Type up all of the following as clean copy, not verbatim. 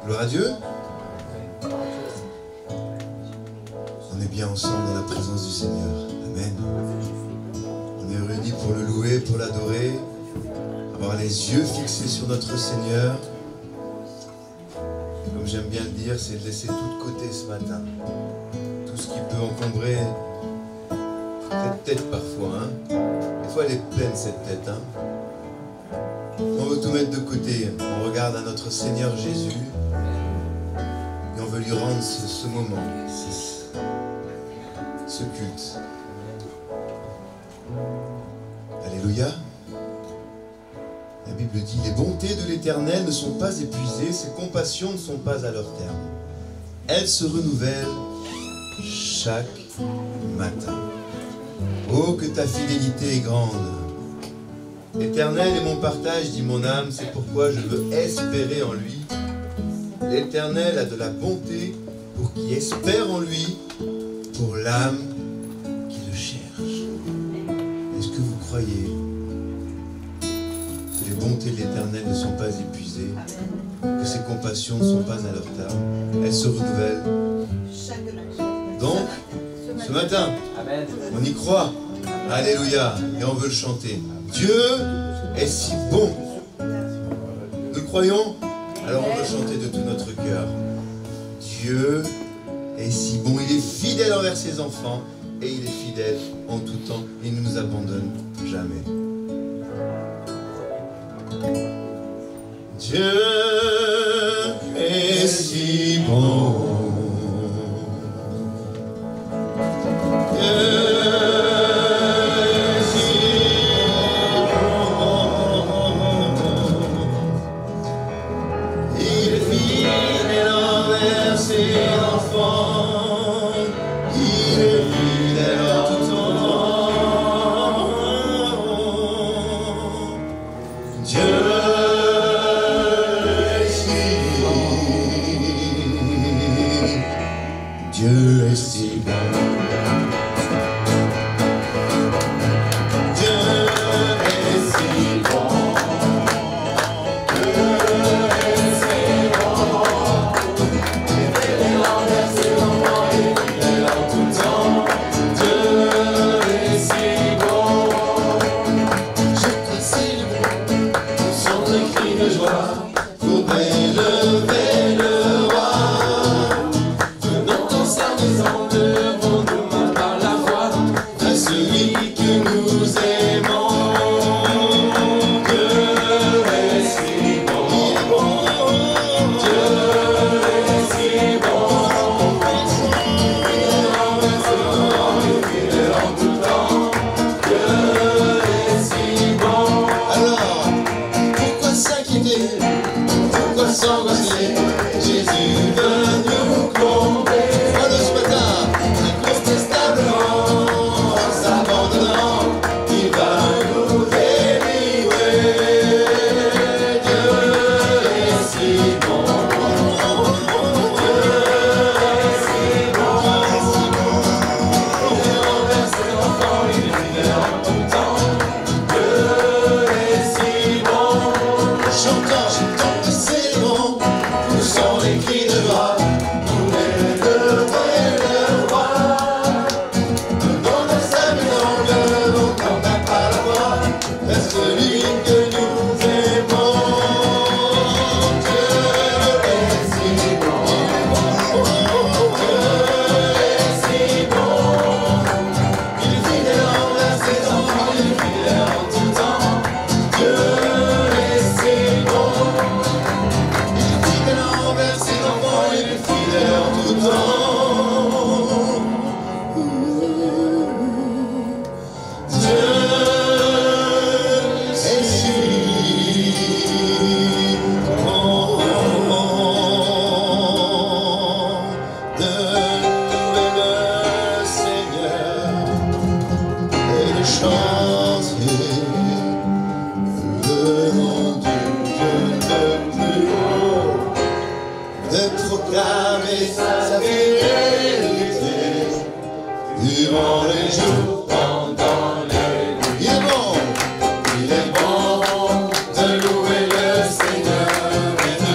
Gloire à Dieu. On est bien ensemble dans la présence du Seigneur. Amen. On est réunis pour le louer, pour l'adorer, avoir les yeux fixés sur notre Seigneur. Et comme j'aime bien le dire, c'est de laisser tout de côté ce matin. Tout ce qui peut encombrer cette tête parfois. Hein. Des fois elle est pleine cette tête. Hein. On veut tout mettre de côté. On regarde à notre Seigneur Jésus. Et on veut lui rendre ce moment, ce culte. Alléluia. La Bible dit, les bontés de l'Éternel ne sont pas épuisées, ses compassions ne sont pas à leur terme. Elles se renouvellent chaque matin. Oh, que ta fidélité est grande. L'Éternel est mon partage, dit mon âme, c'est pourquoi je veux espérer en lui. L'Éternel a de la bonté pour qui espère en lui, pour l'âme qui le cherche. Est-ce que vous croyez que les bontés de l'Éternel ne sont pas épuisées, que ses compassions ne sont pas à leur terme? Elles se renouvellent. Donc, ce matin, on y croit. Alléluia. Et on veut le chanter. Dieu est si bon. Nous le croyons? Alors on veut chanter de tout notre cœur. Dieu est si bon. Il est fidèle envers ses enfants et il est fidèle en tout temps. Il ne nous abandonne jamais. Dieu est si bon.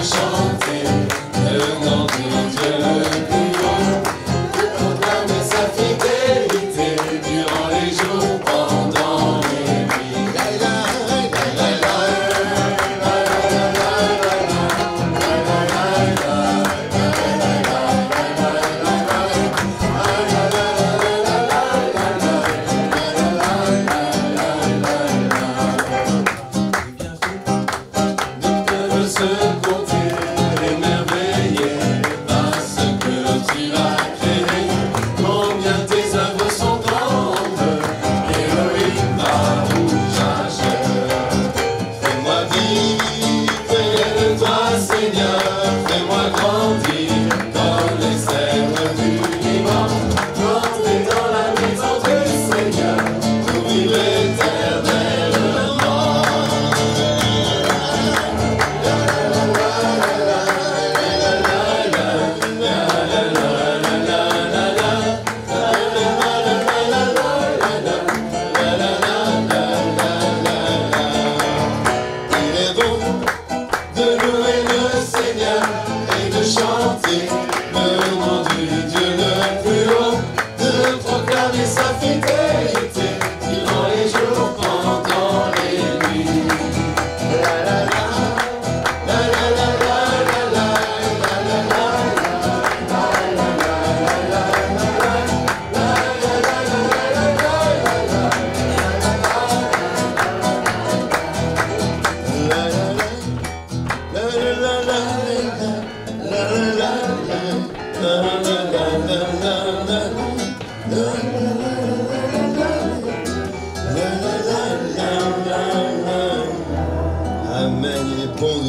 Chanter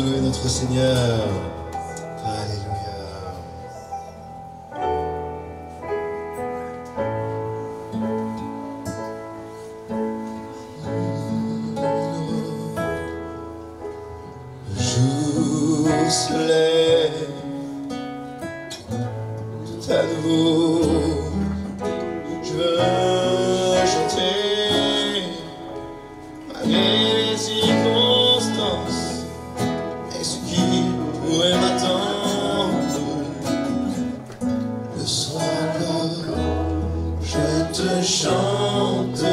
louer notre Seigneur. Alléluia. Le jour se lève tout à nouveau. Je veux chanter malgré les circonstances et ce qui pourrait m'attendre. Le soir encore, je te chante.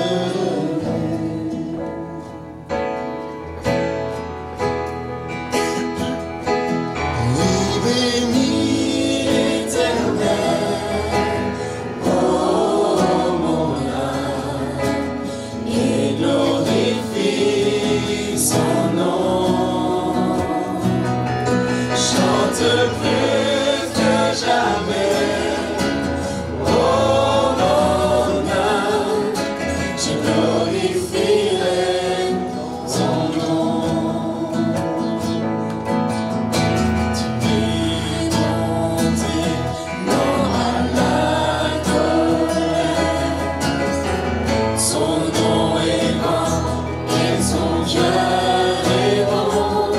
Oui, bénis l'Éternel, oh mon âme, et glorifie son nom. Chante plus que jamais, oh mon âme, je glorifierai ton nom. Tu es monté non à la colère, son nom est grand et son cœur est bon.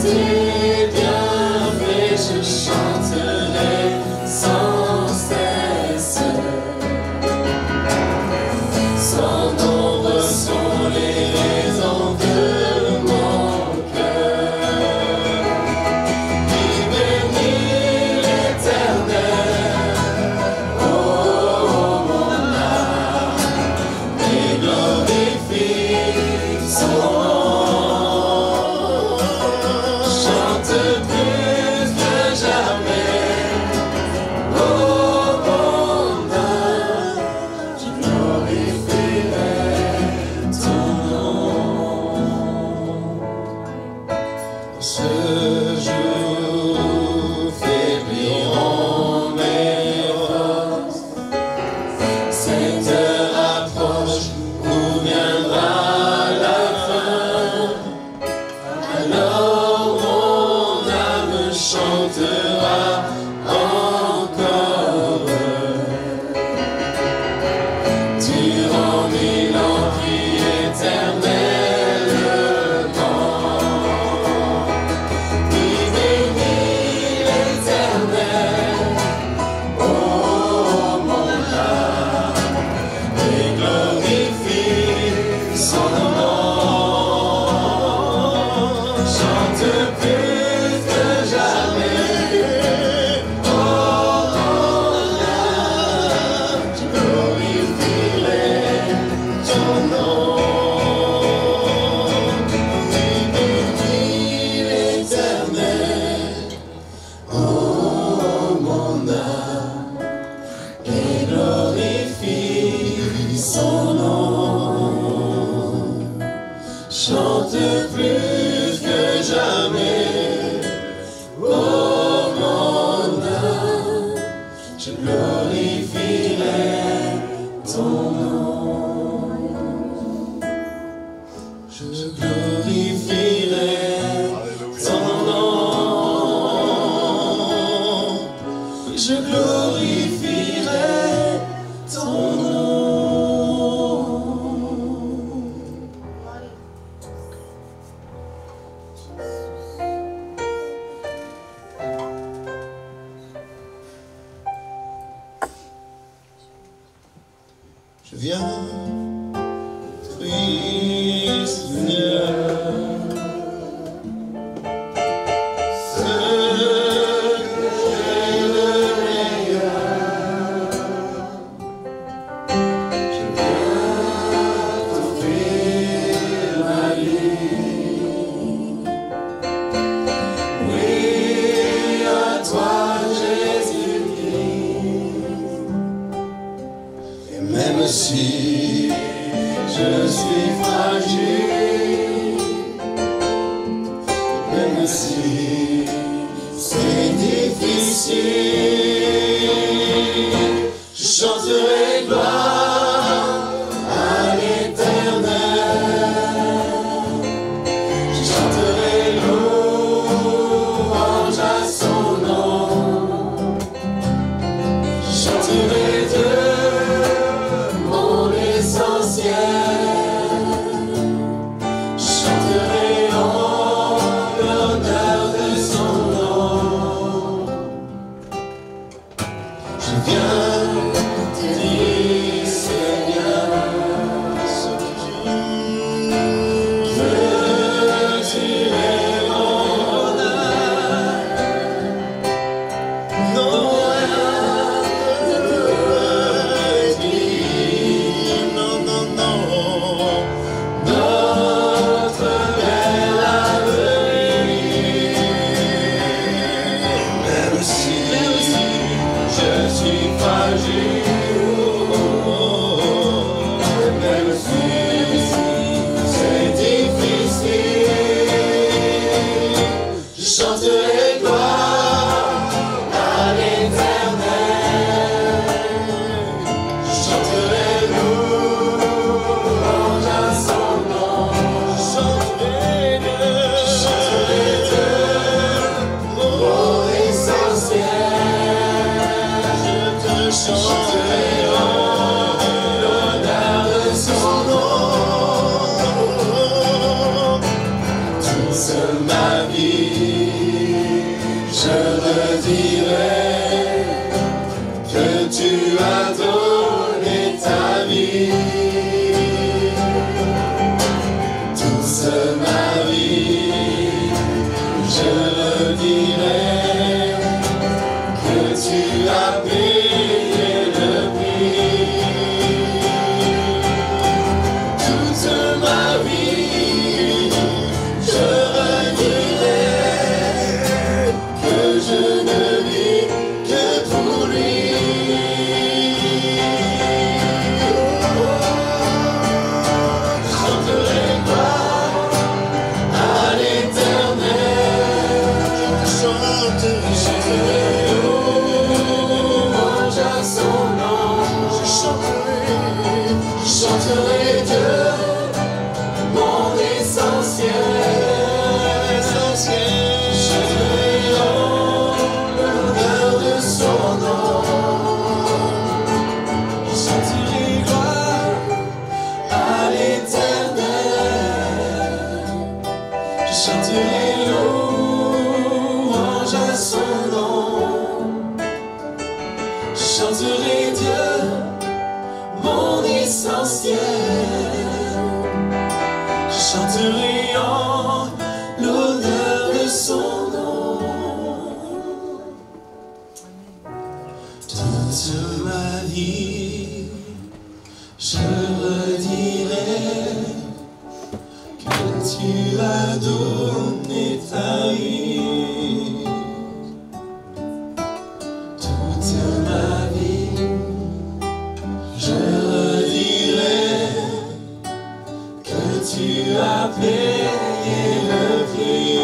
Tes bienfaits je chanterai sans cesse. Sans nombre sont les raisons de mon cœur. Oui, bénis l'Éternel, oh mon âme, et glorifie son nom. Chante plus que jamais, oh mon âme, je glorifierai ton nom. En ce jour faibliront mes forces, cette heure approche où viendra la fin. Alors mon âme chantera encore. Durant 1000 ans, puis éternellement. Oui, bénis l'Éternel, oh mon âme, et glorifie son nom. Chante plus que jamais, oh mon âme, je glorifierai ton nom. Oui, bénis l'Éternel, oh mon âme, et glorifie son nom. Chante plus que jamais, oh mon âme, je glorifierai ton nom. Je glorifierai ton nom. Je glorifierai ton nom. Je viens te prier, Seigneur, ce que j'ai de meilleur. Je viens t'offrir ma vie. Oui, à toi, Jésus-Christ. Et même si je suis fragile, même si c'est difficile, je chanterai gloire à l'Éternel. Je chanterai gloire. ma vie, je redirai que tu as donné ta vie. Toute ma vie, je redirai que tu as payé le prix. Toute ma vie, je redirai que je ne vis que pour lui. Je chanterai gloire à l'Éternel. Je chanterai louange à son nom. Je chanterai Dieu, mon essentiel. Je chanterai l'honneur de son nom. Je chanterai gloire à l'Éternel. Je chanterai louange à son nom. Je chanterai Dieu, mon essentiel. Je chanterai en l'honneur de son nom. Toute ma vie, je redirai que tu as donné ta vie. Toute ma vie, je redirai que tu as payé le prix.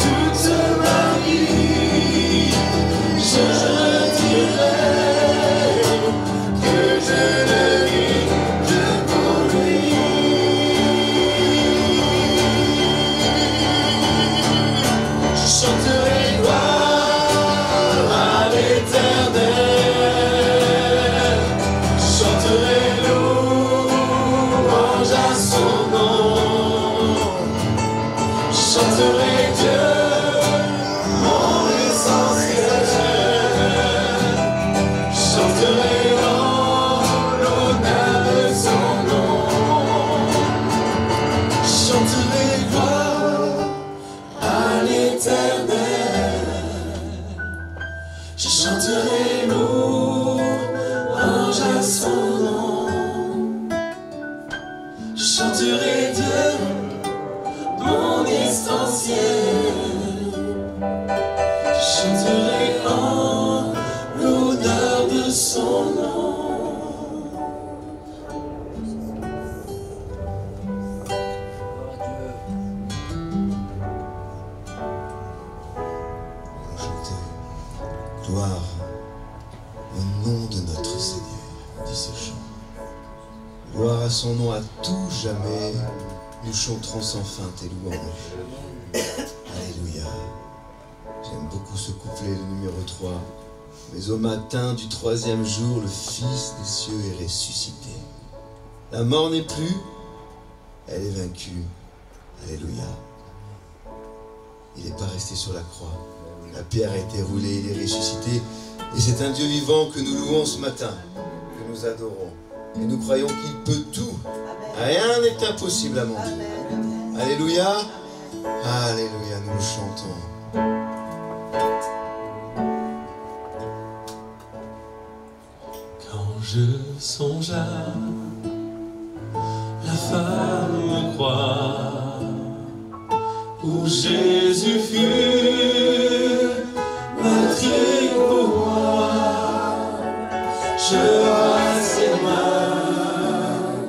Toute ma vie, je redirai que je ne vis que pour lui. Je chanterai gloire à l'Éternel. Je chanterai louange à son nom. Je chanterai Dieu, mon essentiel. Je chanterai en l'honneur de son nom. Je chanterai gloire à l'Éternel. Je chanterai louange à son nom. Je chanterai Dieu, mon essentiel. Je chanterai en l'honneur de son nom. Chantez gloire au nom de notre Seigneur, dit ce chant. Gloire à son nom à tout jamais, nous chanterons sans fin tes louanges. Alléluia. J'aime beaucoup ce couplet, le numéro 3. Mais au matin du 3e jour, le Fils des cieux est ressuscité. La mort n'est plus, elle est vaincue. Alléluia. Il n'est pas resté sur la croix. La pierre a été roulée, il est ressuscité. Et c'est un Dieu vivant que nous louons ce matin, que nous adorons. Et nous croyons qu'il peut tout. Rien n'est impossible à mon Dieu. Alléluia. Alléluia, nous le chantons. Quand je songe à la femme croix où Jésus fut meurtri pour moi, je vois ses mains,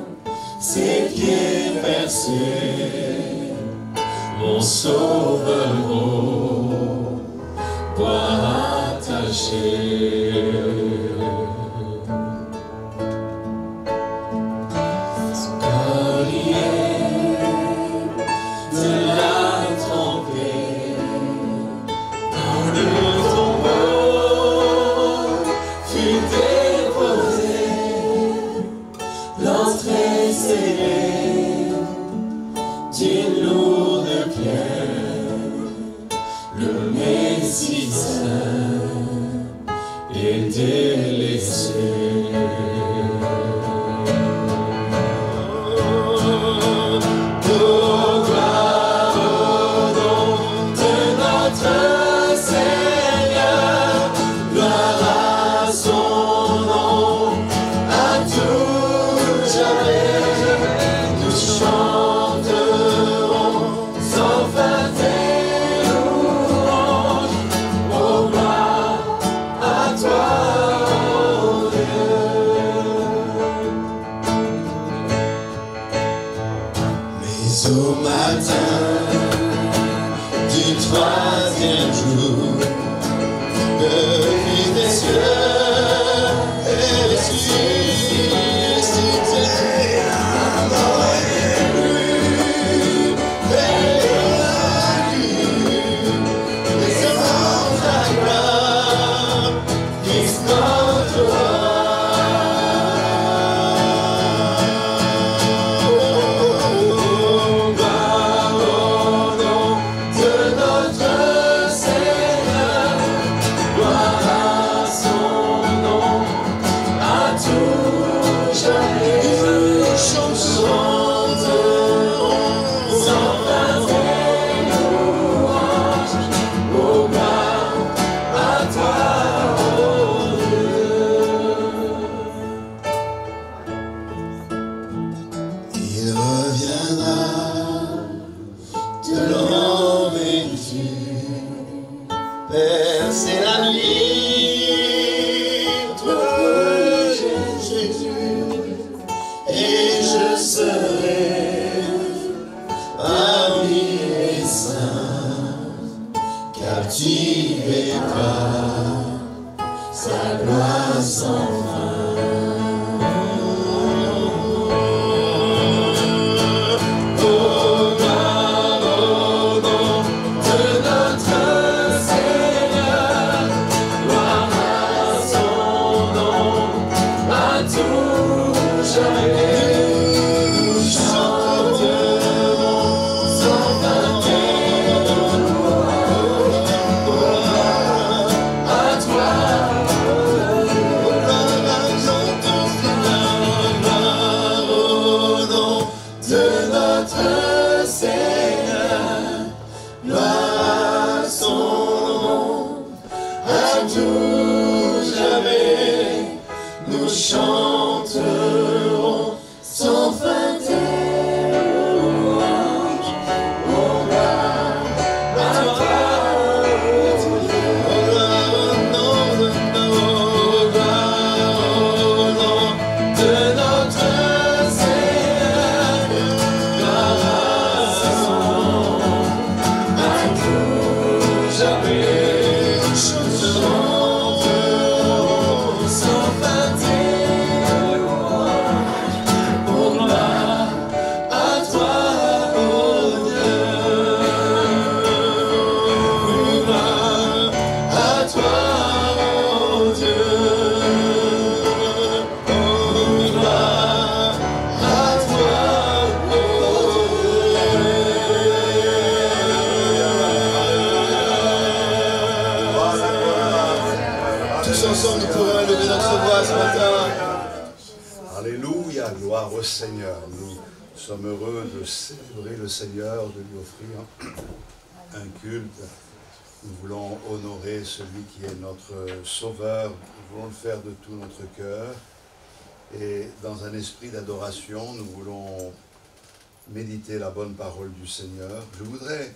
ses pieds percés, mon sauveur au bois attaché. d'une lourde pierre, le Messie saint est délaissé. Au matin du troisième jour, le Fils des cieux est ressuscité, la mort est venue, les anges acclament, Christ notre roi. C'est la livre Jésus, et je serai parmi les saints, captivé par sa gloire sans fin. Chanterons sans fin tes louanges, oh gloire à toi, au nom de notre Seigneur, gloire à tout jamais, chanterons sans fin tes ensemble, nous pourrons élever notre voix ce matin. Alléluia, gloire au Seigneur. Nous sommes heureux de célébrer le Seigneur, de lui offrir un culte. Nous voulons honorer celui qui est notre Sauveur. Nous voulons le faire de tout notre cœur. Et dans un esprit d'adoration, nous voulons méditer la bonne parole du Seigneur. Je voudrais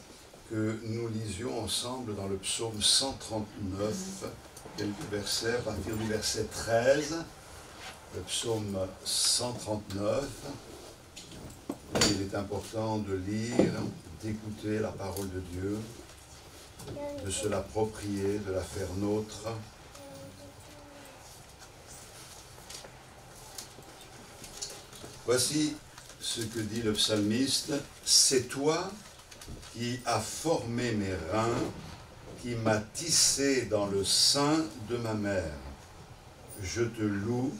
que nous lisions ensemble dans le psaume 139, quelques versets, à partir du verset 13, le psaume 139. Il est important de lire, d'écouter la parole de Dieu, de se l'approprier, de la faire nôtre. Voici ce que dit le psalmiste: c'est toi qui as formé mes reins, qui m'as tissé dans le sein de ma mère. Je te loue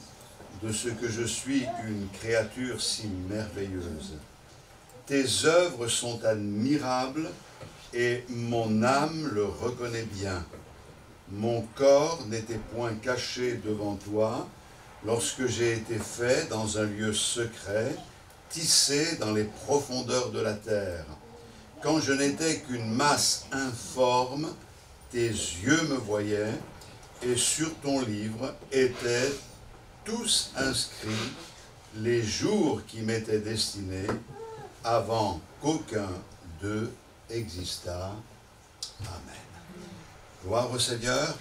de ce que je suis une créature si merveilleuse. Tes œuvres sont admirables et mon âme le reconnaît bien. Mon corps n'était point caché devant toi lorsque j'ai été fait dans un lieu secret, tissé dans les profondeurs de la terre. Quand je n'étais qu'une masse informe, tes yeux me voyaient, et sur ton livre étaient tous inscrits les jours qui m'étaient destinés avant qu'aucun d'eux existât. Amen. Gloire au Seigneur.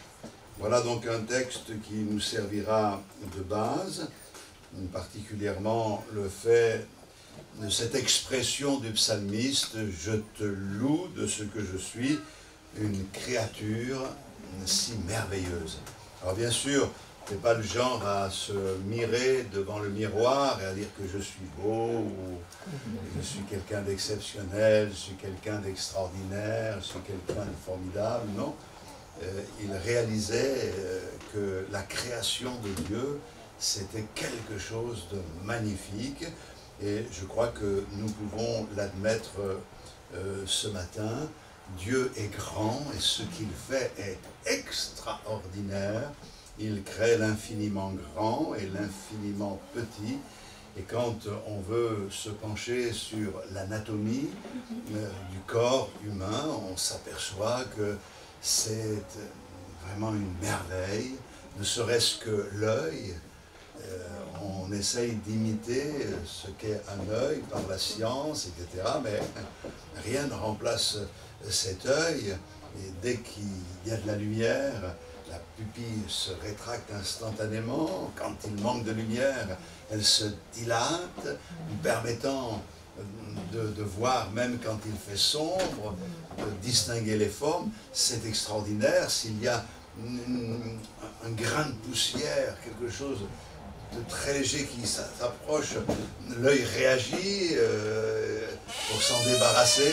Voilà donc un texte qui nous servira de base, particulièrement le fait de cette expression du psalmiste « Je te loue de ce que je suis, une créature si merveilleuse ». Alors bien sûr, je n'ai pas le genre à se mirer devant le miroir et à dire que je suis beau, ou je suis quelqu'un d'exceptionnel, je suis quelqu'un d'extraordinaire, je suis quelqu'un de formidable, non. Il réalisait que la création de Dieu, c'était quelque chose de magnifique, et je crois que nous pouvons l'admettre ce matin. Dieu est grand et ce qu'il fait est extraordinaire. Il crée l'infiniment grand et l'infiniment petit. Et quand on veut se pencher sur l'anatomie du corps humain, on s'aperçoit que c'est vraiment une merveille, ne serait-ce que l'œil. On essaye d'imiter ce qu'est un œil par la science, etc. Mais rien ne remplace cet œil. Et dès qu'il y a de la lumière, la pupille se rétracte instantanément. Quand il manque de lumière, elle se dilate, nous permettant de voir, même quand il fait sombre, de distinguer les formes. C'est extraordinaire. S'il y a un grain de poussière, quelque chose de très léger qui s'approche, l'œil réagit pour s'en débarrasser.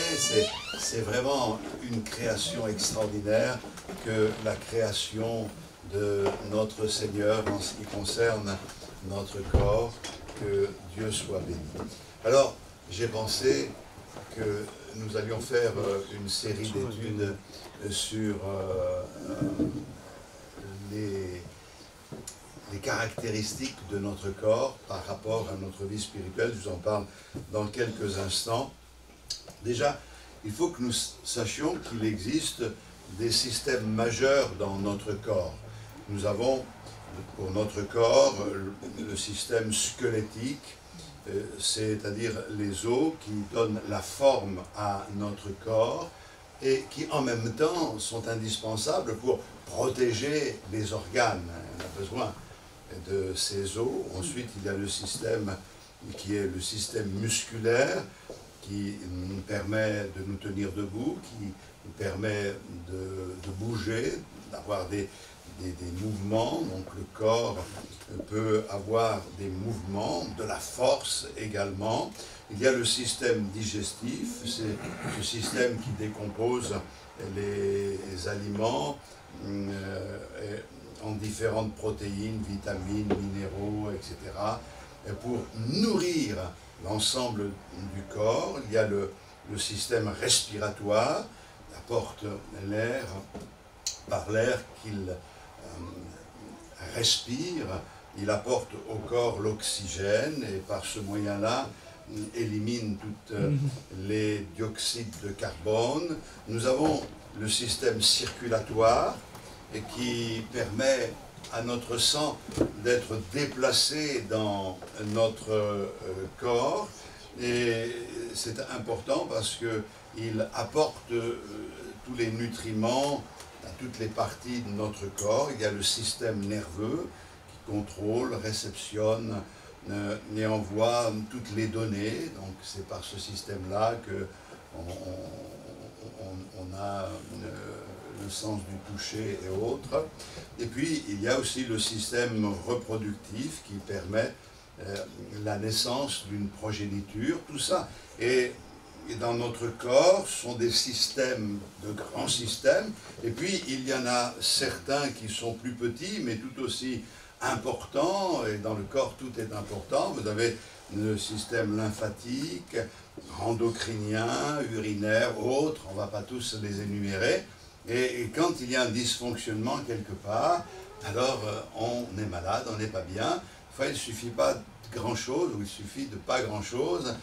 C'est vraiment une création extraordinaire que la création de notre Seigneur en ce qui concerne notre corps. Que Dieu soit béni. Alors, j'ai pensé que nous allions faire une série d'études sur les caractéristiques de notre corps par rapport à notre vie spirituelle. Je vous en parle dans quelques instants. Déjà, il faut que nous sachions qu'il existe des systèmes majeurs dans notre corps. Nous avons pour notre corps le système squelettique, c'est-à-dire les os qui donnent la forme à notre corps et qui en même temps sont indispensables pour protéger les organes. On a besoin de ces os. Ensuite, il y a le système qui est le système musculaire qui nous permet de nous tenir debout, qui nous permet de bouger, d'avoir des mouvements. Donc le corps peut avoir des mouvements, de la force également. Il y a le système digestif, c'est ce système qui décompose les aliments en différentes protéines, vitamines, minéraux, etc. Et pour nourrir l'ensemble du corps, il y a le système respiratoire, qui apporte l'air par l'air qu'il respire, il apporte au corps l'oxygène et par ce moyen-là, élimine toutes les dioxydes de carbone. Nous avons le système circulatoire qui permet à notre sang d'être déplacé dans notre corps, et c'est important parce qu'il apporte tous les nutriments à toutes les parties de notre corps. Il y a le système nerveux qui contrôle, réceptionne et envoie toutes les données. Donc c'est par ce système-là que on a le sens du toucher et autres. Et puis il y a aussi le système reproductif qui permet la naissance d'une progéniture. Tout ça est dans notre corps, sont des systèmes, de grands systèmes, et puis il y en a certains qui sont plus petits, mais tout aussi importants, et dans le corps tout est important. Vous avez le système lymphatique, endocrinien, urinaire, autres, on ne va pas tous les énumérer. Et quand il y a un dysfonctionnement quelque part, alors on est malade, on n'est pas bien. Enfin, il ne suffit pas de grand-chose, ou il suffit de pas grand-chose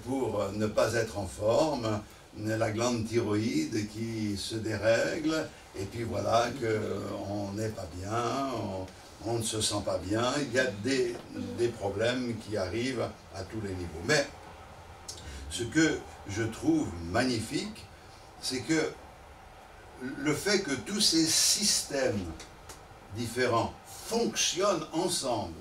pour ne pas être en forme. La glande thyroïde qui se dérègle, et puis voilà qu'on n'est pas bien, on ne se sent pas bien. Il y a des problèmes qui arrivent à tous les niveaux. Mais ce que je trouve magnifique, c'est que le fait que tous ces systèmes différents fonctionnent ensemble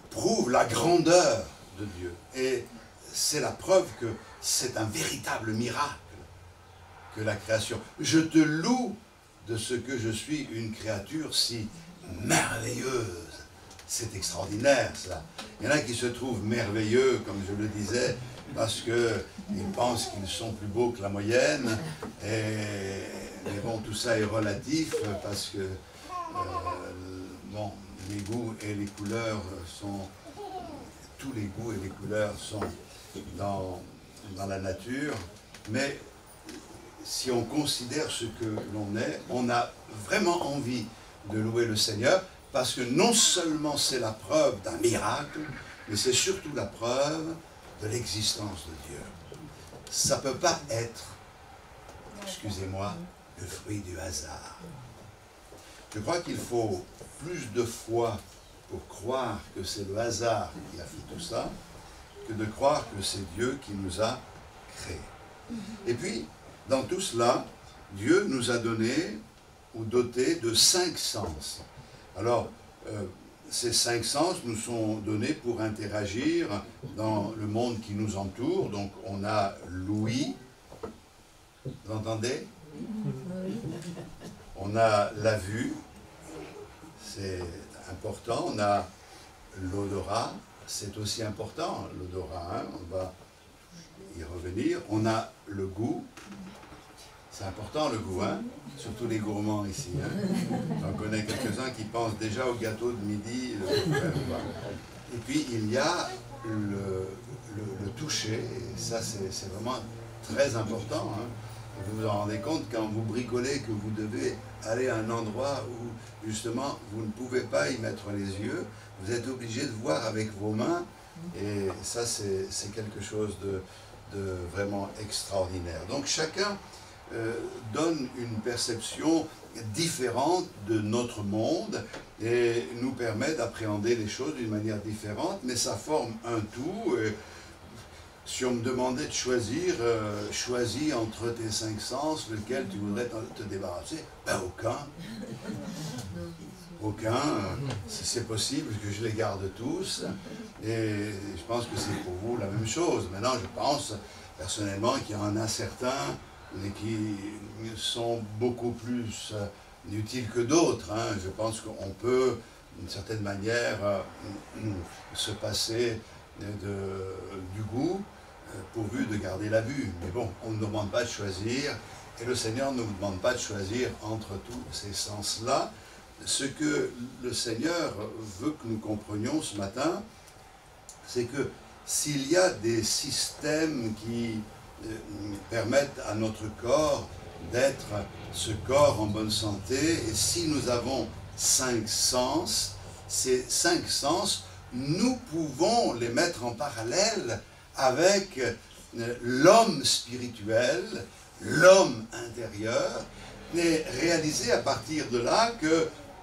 prouve la grandeur de Dieu. Et c'est la preuve que c'est un véritable miracle que la création. Je te loue de ce que je suis une créature si merveilleuse. C'est extraordinaire, ça. Il y en a qui se trouvent merveilleux, comme je le disais, parce qu'ils pensent qu'ils sont plus beaux que la moyenne. Mais bon, tout ça est relatif, parce que bon, les goûts et les couleurs sont... Tous les goûts et les couleurs sont dans la nature. Mais si on considère ce que l'on est, on a vraiment envie de louer le Seigneur, parce que non seulement c'est la preuve d'un miracle, mais c'est surtout la preuve de l'existence de Dieu. Ça ne peut pas être, excusez-moi, le fruit du hasard. Je crois qu'il faut plus de foi pour croire que c'est le hasard qui a fait tout ça, que de croire que c'est Dieu qui nous a créés. Et puis, dans tout cela, Dieu nous a donné ou doté de 5 sens. Alors, ces 5 sens nous sont donnés pour interagir dans le monde qui nous entoure. Donc, on a l'ouïe, vous entendez? On a la vue, c'est important. On a l'odorat, c'est aussi important, l'odorat, hein, on va y revenir. On a le goût, c'est important le goût, hein, surtout les gourmands ici. Hein. J'en connais quelques-uns qui pensent déjà au gâteau de midi. Et puis il y a le toucher, et ça c'est vraiment très important. Hein. Vous vous en rendez compte quand vous bricolez que vous devez aller à un endroit où justement vous ne pouvez pas y mettre les yeux, vous êtes obligé de voir avec vos mains, et ça c'est quelque chose de vraiment extraordinaire. Donc chacun donne une perception différente de notre monde et nous permet d'appréhender les choses d'une manière différente, mais ça forme un tout. Et si on me demandait de choisir, choisis entre tes 5 sens, lequel tu voudrais te débarrasser, ben aucun. Aucun, c'est possible que je les garde tous, et je pense que c'est pour vous la même chose. Maintenant, je pense personnellement qu'il y en a certains qui sont beaucoup plus utiles que d'autres. Hein. Je pense qu'on peut, d'une certaine manière, se passer du goût, pourvu de garder la vue. Mais bon, on ne nous demande pas de choisir, et le Seigneur ne nous demande pas de choisir entre tous ces sens-là. Ce que le Seigneur veut que nous comprenions ce matin, c'est que s'il y a des systèmes qui permettent à notre corps d'être ce corps en bonne santé, et si nous avons 5 sens, ces 5 sens, nous pouvons les mettre en parallèle avec l'homme spirituel, l'homme intérieur, et réaliser à partir de là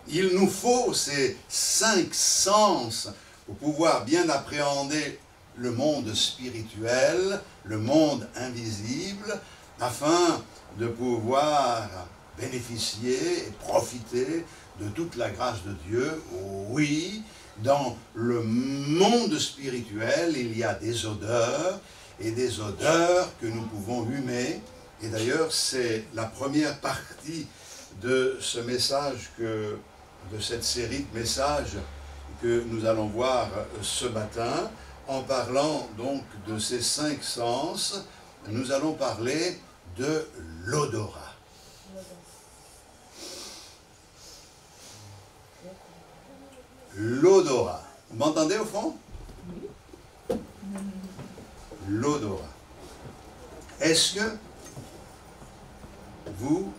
qu'il nous faut ces 5 sens pour pouvoir bien appréhender le monde spirituel, le monde invisible, afin de pouvoir bénéficier et profiter de toute la grâce de Dieu. Oui, dans le monde spirituel, il y a des odeurs, et des odeurs que nous pouvons humer. Et d'ailleurs, c'est la première partie de ce message, de cette série de messages que nous allons voir ce matin. En parlant donc de ces 5 sens, nous allons parler de l'odorat. L'odorat. Vous m'entendez au fond? L'odorat. Est-ce que vous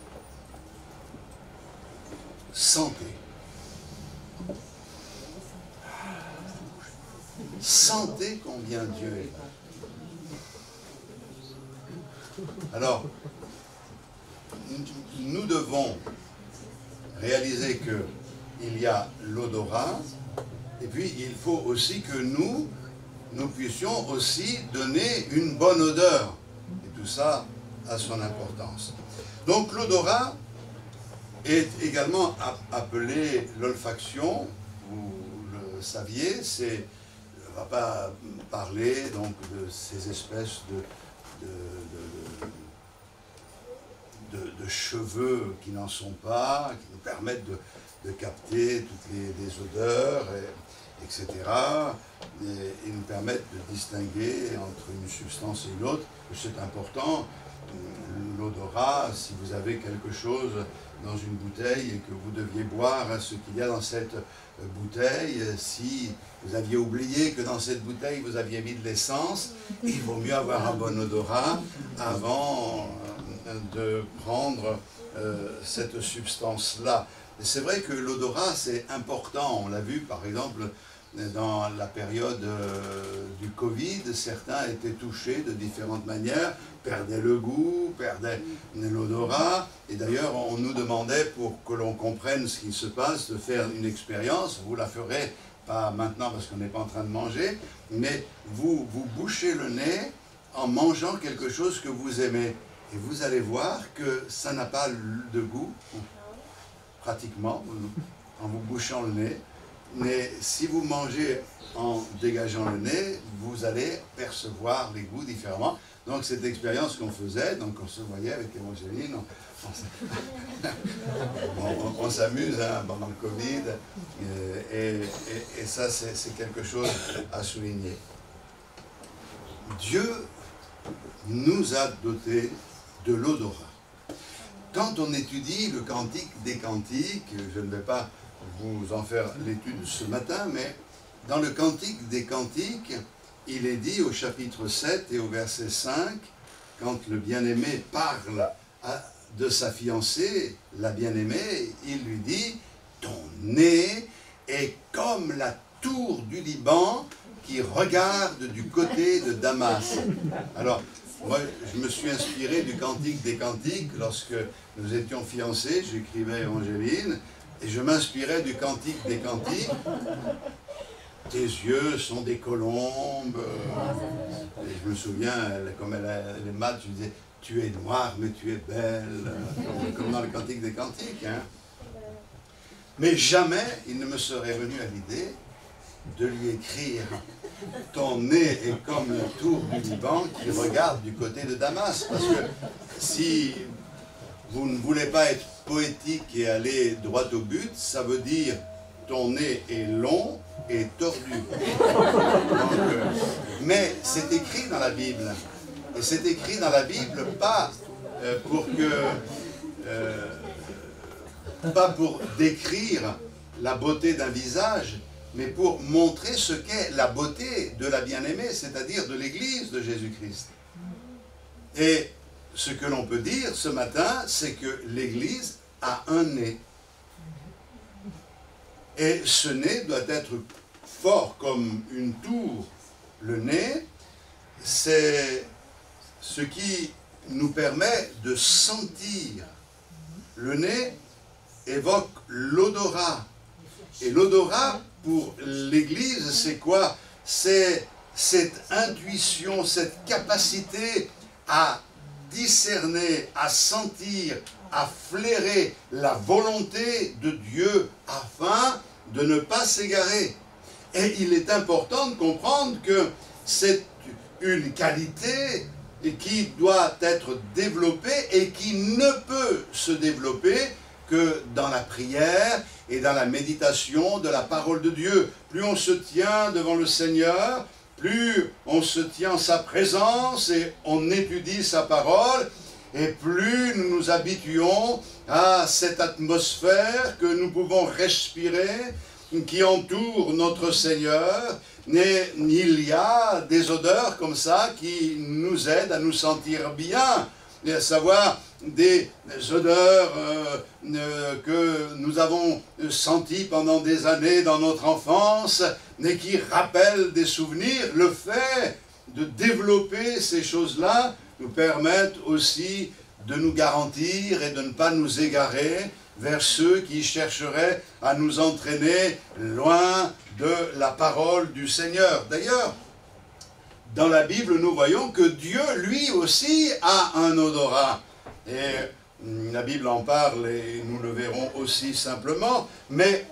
sentez? Sentez combien Dieu est là. Alors, nous devons réaliser qu'il y a l'odorat, et puis il faut aussi que nous puissions aussi donner une bonne odeur. Et tout ça a son importance. Donc l'odorat est également appelé l'olfaction, vous le saviez, on ne va pas parler donc de ces espèces de cheveux qui n'en sont pas, qui nous permettent de capter toutes les odeurs, etc. Et ils nous permettent de distinguer entre une substance et une autre. C'est important. L'odorat, si vous avez quelque chose dans une bouteille et que vous deviez boire ce qu'il y a dans cette bouteille, si vous aviez oublié que dans cette bouteille vous aviez mis de l'essence, il vaut mieux avoir un bon odorat avant de prendre cette substance-là. C'est vrai que l'odorat c'est important, on l'a vu par exemple dans la période du Covid, certains étaient touchés de différentes manières, perdaient le goût, perdaient l'odorat, et d'ailleurs on nous demandait, pour que l'on comprenne ce qui se passe, de faire une expérience. Vous la ferez pas maintenant parce qu'on n'est pas en train de manger, mais vous bouchez le nez en mangeant quelque chose que vous aimez, et vous allez voir que ça n'a pas de goût, pratiquement, en vous bouchant le nez. Mais si vous mangez en dégageant le nez, vous allez percevoir les goûts différemment. Donc cette expérience qu'on faisait, donc on se voyait avec Évangéline, on s'amuse hein, pendant le Covid, et ça c'est quelque chose à souligner. Dieu nous a dotés de l'odorat. Quand on étudie le Cantique des Cantiques, je ne vais pas vous en faire l'étude ce matin, mais dans le Cantique des Cantiques, il est dit au chapitre 7 et au verset 5, quand le bien-aimé parle de sa fiancée, la bien-aimée, il lui dit « Ton nez est comme la tour du Liban qui regarde du côté de Damas. » Alors, moi, je me suis inspiré du Cantique des Cantiques lorsque nous étions fiancés, j'écrivais Évangéline, et je m'inspirais du Cantique des Cantiques. Tes yeux sont des colombes. Et je me souviens, comme elle est mate, je disais, tu es noire, mais tu es belle. Comme dans le Cantique des Cantiques. Hein. Mais jamais il ne me serait venu à l'idée de lui écrire « Ton nez est comme la tour du Liban qui regarde du côté de Damas ». Parce que si vous ne voulez pas être poétique et aller droit au but, ça veut dire ton nez est long et tordu. Donc, mais c'est écrit dans la Bible. Et c'est écrit dans la Bible pas pas pour décrire la beauté d'un visage, mais pour montrer ce qu'est la beauté de la bien-aimée, c'est-à-dire de l'Église de Jésus-Christ. Et ce que l'on peut dire ce matin, c'est que l'Église a un nez. Et ce nez doit être fort comme une tour. Le nez, c'est ce qui nous permet de sentir. Le nez évoque l'odorat. Et l'odorat, pour l'Église, c'est quoi? C'est cette intuition, cette capacité à discerner, à sentir, à flairer la volonté de Dieu afin de ne pas s'égarer. Et il est important de comprendre que c'est une qualité qui doit être développée et qui ne peut se développer que dans la prière et dans la méditation de la parole de Dieu. Plus on se tient devant le Seigneur, plus on se tient en sa présence et on étudie sa parole, et plus nous nous habituons à cette atmosphère que nous pouvons respirer, qui entourent notre Seigneur, mais il y a des odeurs comme ça qui nous aident à nous sentir bien, et à savoir des odeurs que nous avons senties pendant des années dans notre enfance, mais qui rappellent des souvenirs. Le fait de développer ces choses-là nous permettent aussi de nous garantir et de ne pas nous égarer vers ceux qui chercheraient à nous entraîner loin de la parole du Seigneur. D'ailleurs, dans la Bible, nous voyons que Dieu, lui aussi, a un odorat. Et la Bible en parle et nous le verrons aussi simplement. Mais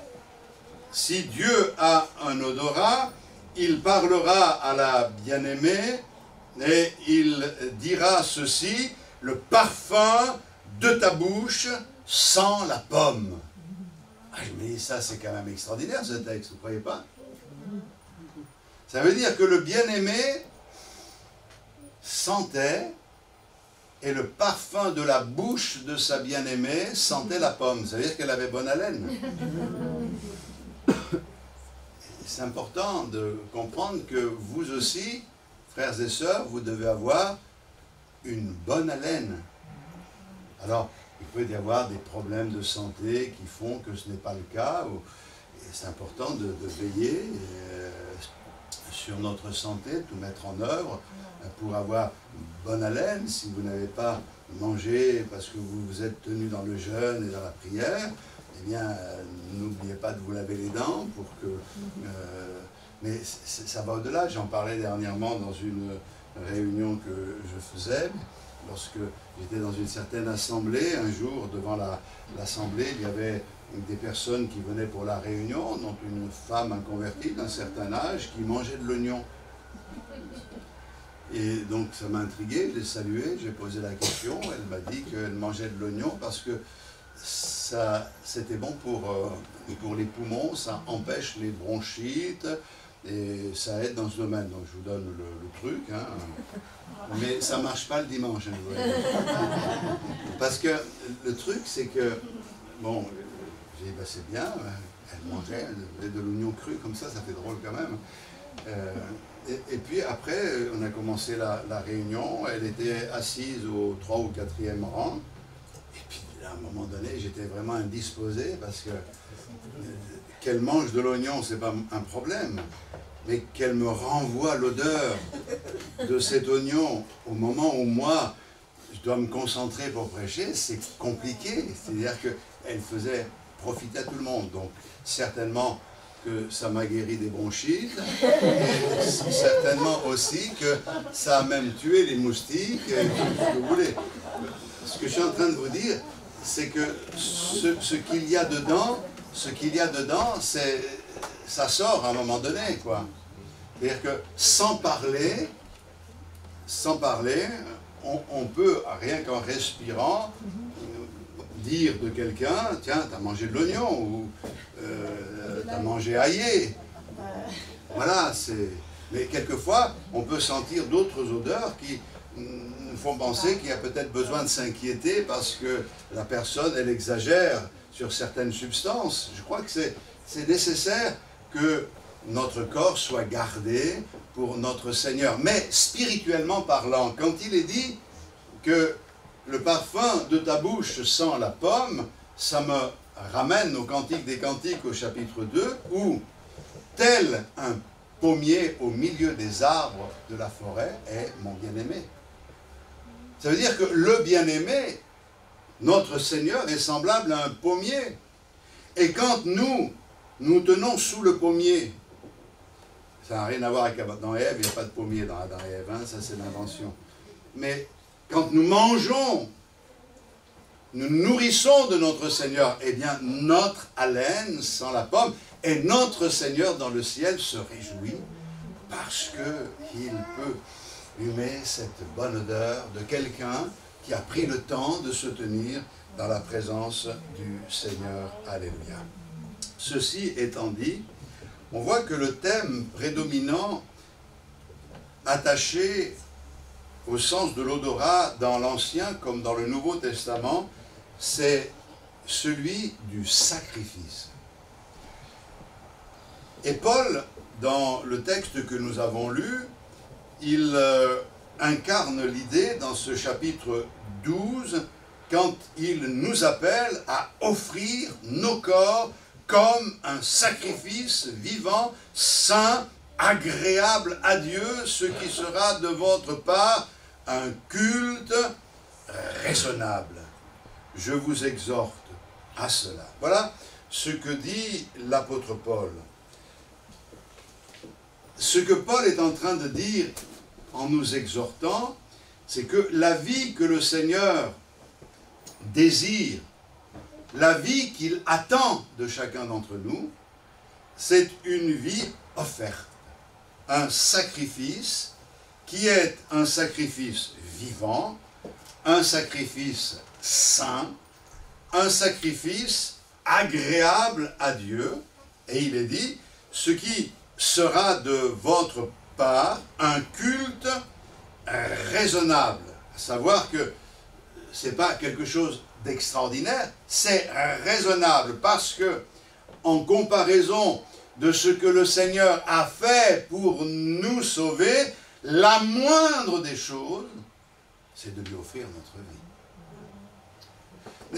si Dieu a un odorat, il parlera à la bien-aimée et il dira ceci: le parfum de ta bouche sent la pomme. Ah, je me dis, ça c'est quand même extraordinaire ce texte, vous ne croyez pas? Ça veut dire que le bien-aimé sentait, et le parfum de la bouche de sa bien-aimée sentait la pomme. Ça veut dire qu'elle avait bonne haleine. C'est important de comprendre que vous aussi, frères et sœurs, vous devez avoir une bonne haleine. Alors, il peut y avoir des problèmes de santé qui font que ce n'est pas le cas. C'est important de veiller sur notre santé, de tout mettre en œuvre pour avoir une bonne haleine. Si vous n'avez pas mangé parce que vous vous êtes tenu dans le jeûne et dans la prière, eh bien, n'oubliez pas de vous laver les dents pour que... mais ça va au-delà. J'en parlais dernièrement dans une réunion que je faisais. Lorsque j'étais dans une certaine assemblée, un jour, devant l'assemblée, il y avait des personnes qui venaient pour la réunion, dont une femme inconvertie d'un certain âge qui mangeait de l'oignon. Et donc ça m'a intrigué, je l'ai salué, j'ai posé la question, elle m'a dit qu'elle mangeait de l'oignon parce que c'était bon pour les poumons, ça empêche les bronchites et ça aide dans ce domaine. Donc je vous donne le truc, hein. Mais ça ne marche pas le dimanche. Hein, parce que le truc c'est que, bon, j'ai dit, bah, c'est bien, elle mangeait de l'oignon cru comme ça fait drôle quand même. Et puis après, on a commencé la réunion, elle était assise au 3e ou 4e rang, et puis à un moment donné, j'étais vraiment indisposé, parce que qu'elle mange de l'oignon, c'est pas un problème, mais qu'elle me renvoie l'odeur de cet oignon au moment où moi, je dois me concentrer pour prêcher, c'est compliqué, c'est-à-dire qu'elle faisait profiter à tout le monde, donc certainement que ça m'a guéri des bronchites, et certainement aussi que ça a même tué les moustiques, et tout ce que vous voulez. Ce que je suis en train de vous dire, c'est que ce qu'il y a dedans, ça sort à un moment donné, quoi. C'est-à-dire que sans parler, on peut, rien qu'en respirant, dire de quelqu'un, tiens, t'as mangé de l'oignon, ou t'as mangé aillé. Voilà, c'est... Mais quelquefois, on peut sentir d'autres odeurs qui nous font penser qu'il y a peut-être besoin de s'inquiéter parce que la personne, elle exagère sur certaines substances. Je crois que c'est nécessaire que notre corps soit gardé pour notre Seigneur. Mais spirituellement parlant, quand il est dit que le parfum de ta bouche sent la pomme, ça me ramène au Cantique des Cantiques au chapitre 2, où tel un pommier au milieu des arbres de la forêt est mon bien-aimé. Ça veut dire que le bien-aimé, notre Seigneur, est semblable à un pommier. Et quand nous tenons sous le pommier, ça n'a rien à voir avec dans Ève, il n'y a pas de pommier dans Adam et Ève, hein, ça c'est l'invention. Mais quand nous mangeons, nous nourrissons de notre Seigneur, eh bien notre haleine sent la pomme, et notre Seigneur dans le ciel se réjouit parce qu'il peut humer cette bonne odeur de quelqu'un qui a pris le temps de se tenir dans la présence du Seigneur. Alléluia. Ceci étant dit, on voit que le thème prédominant attaché au sens de l'odorat dans l'Ancien comme dans le Nouveau Testament, c'est celui du sacrifice. Et Paul, dans le texte que nous avons lu, il incarne l'idée dans ce chapitre 12, quand il nous appelle à offrir nos corps comme un sacrifice vivant, saint, agréable à Dieu, ce qui sera de votre part un culte raisonnable. Je vous exhorte à cela. Voilà ce que dit l'apôtre Paul. Ce que Paul est en train de dire en nous exhortant, c'est que la vie que le Seigneur désire, la vie qu'il attend de chacun d'entre nous, c'est une vie offerte, un sacrifice qui est un sacrifice vivant, un sacrifice saint, un sacrifice agréable à Dieu, et il est dit, ce qui sera de votre part un culte raisonnable, à savoir que ce n'est pas quelque chose d'extraordinaire, c'est raisonnable, parce que, en comparaison de ce que le Seigneur a fait pour nous sauver, la moindre des choses, c'est de lui offrir notre vie.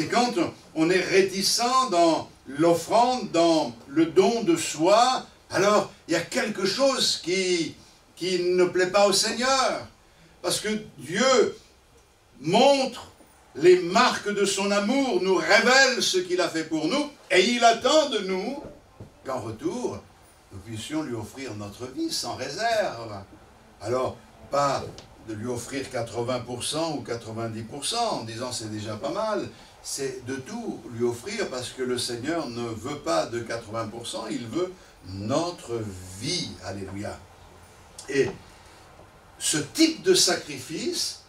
Et quand on est réticent dans l'offrande, dans le don de soi, alors il y a quelque chose qui ne plaît pas au Seigneur. Parce que Dieu montre les marques de son amour, nous révèle ce qu'il a fait pour nous, et il attend de nous qu'en retour, nous puissions lui offrir notre vie sans réserve. Alors, pas de lui offrir 80% ou 90% en disant c'est déjà pas mal, c'est de tout lui offrir parce que le Seigneur ne veut pas de 80%, il veut notre vie. Alléluia. Et ce type de sacrifice,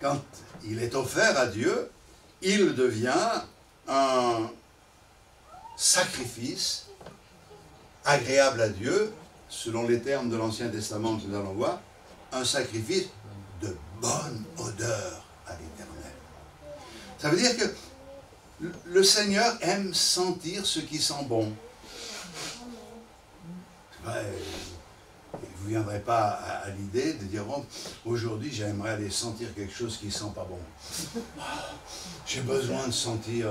quand il est offert à Dieu, il devient un sacrifice agréable à Dieu, selon les termes de l'Ancien Testament que nous allons voir, un sacrifice de bonne odeur à l'Éternel. Ça veut dire que le Seigneur aime sentir ce qui sent bon. Ouais, vous ne viendrez pas à l'idée de dire oh, aujourd'hui j'aimerais aller sentir quelque chose qui ne sent pas bon. J'ai besoin de sentir,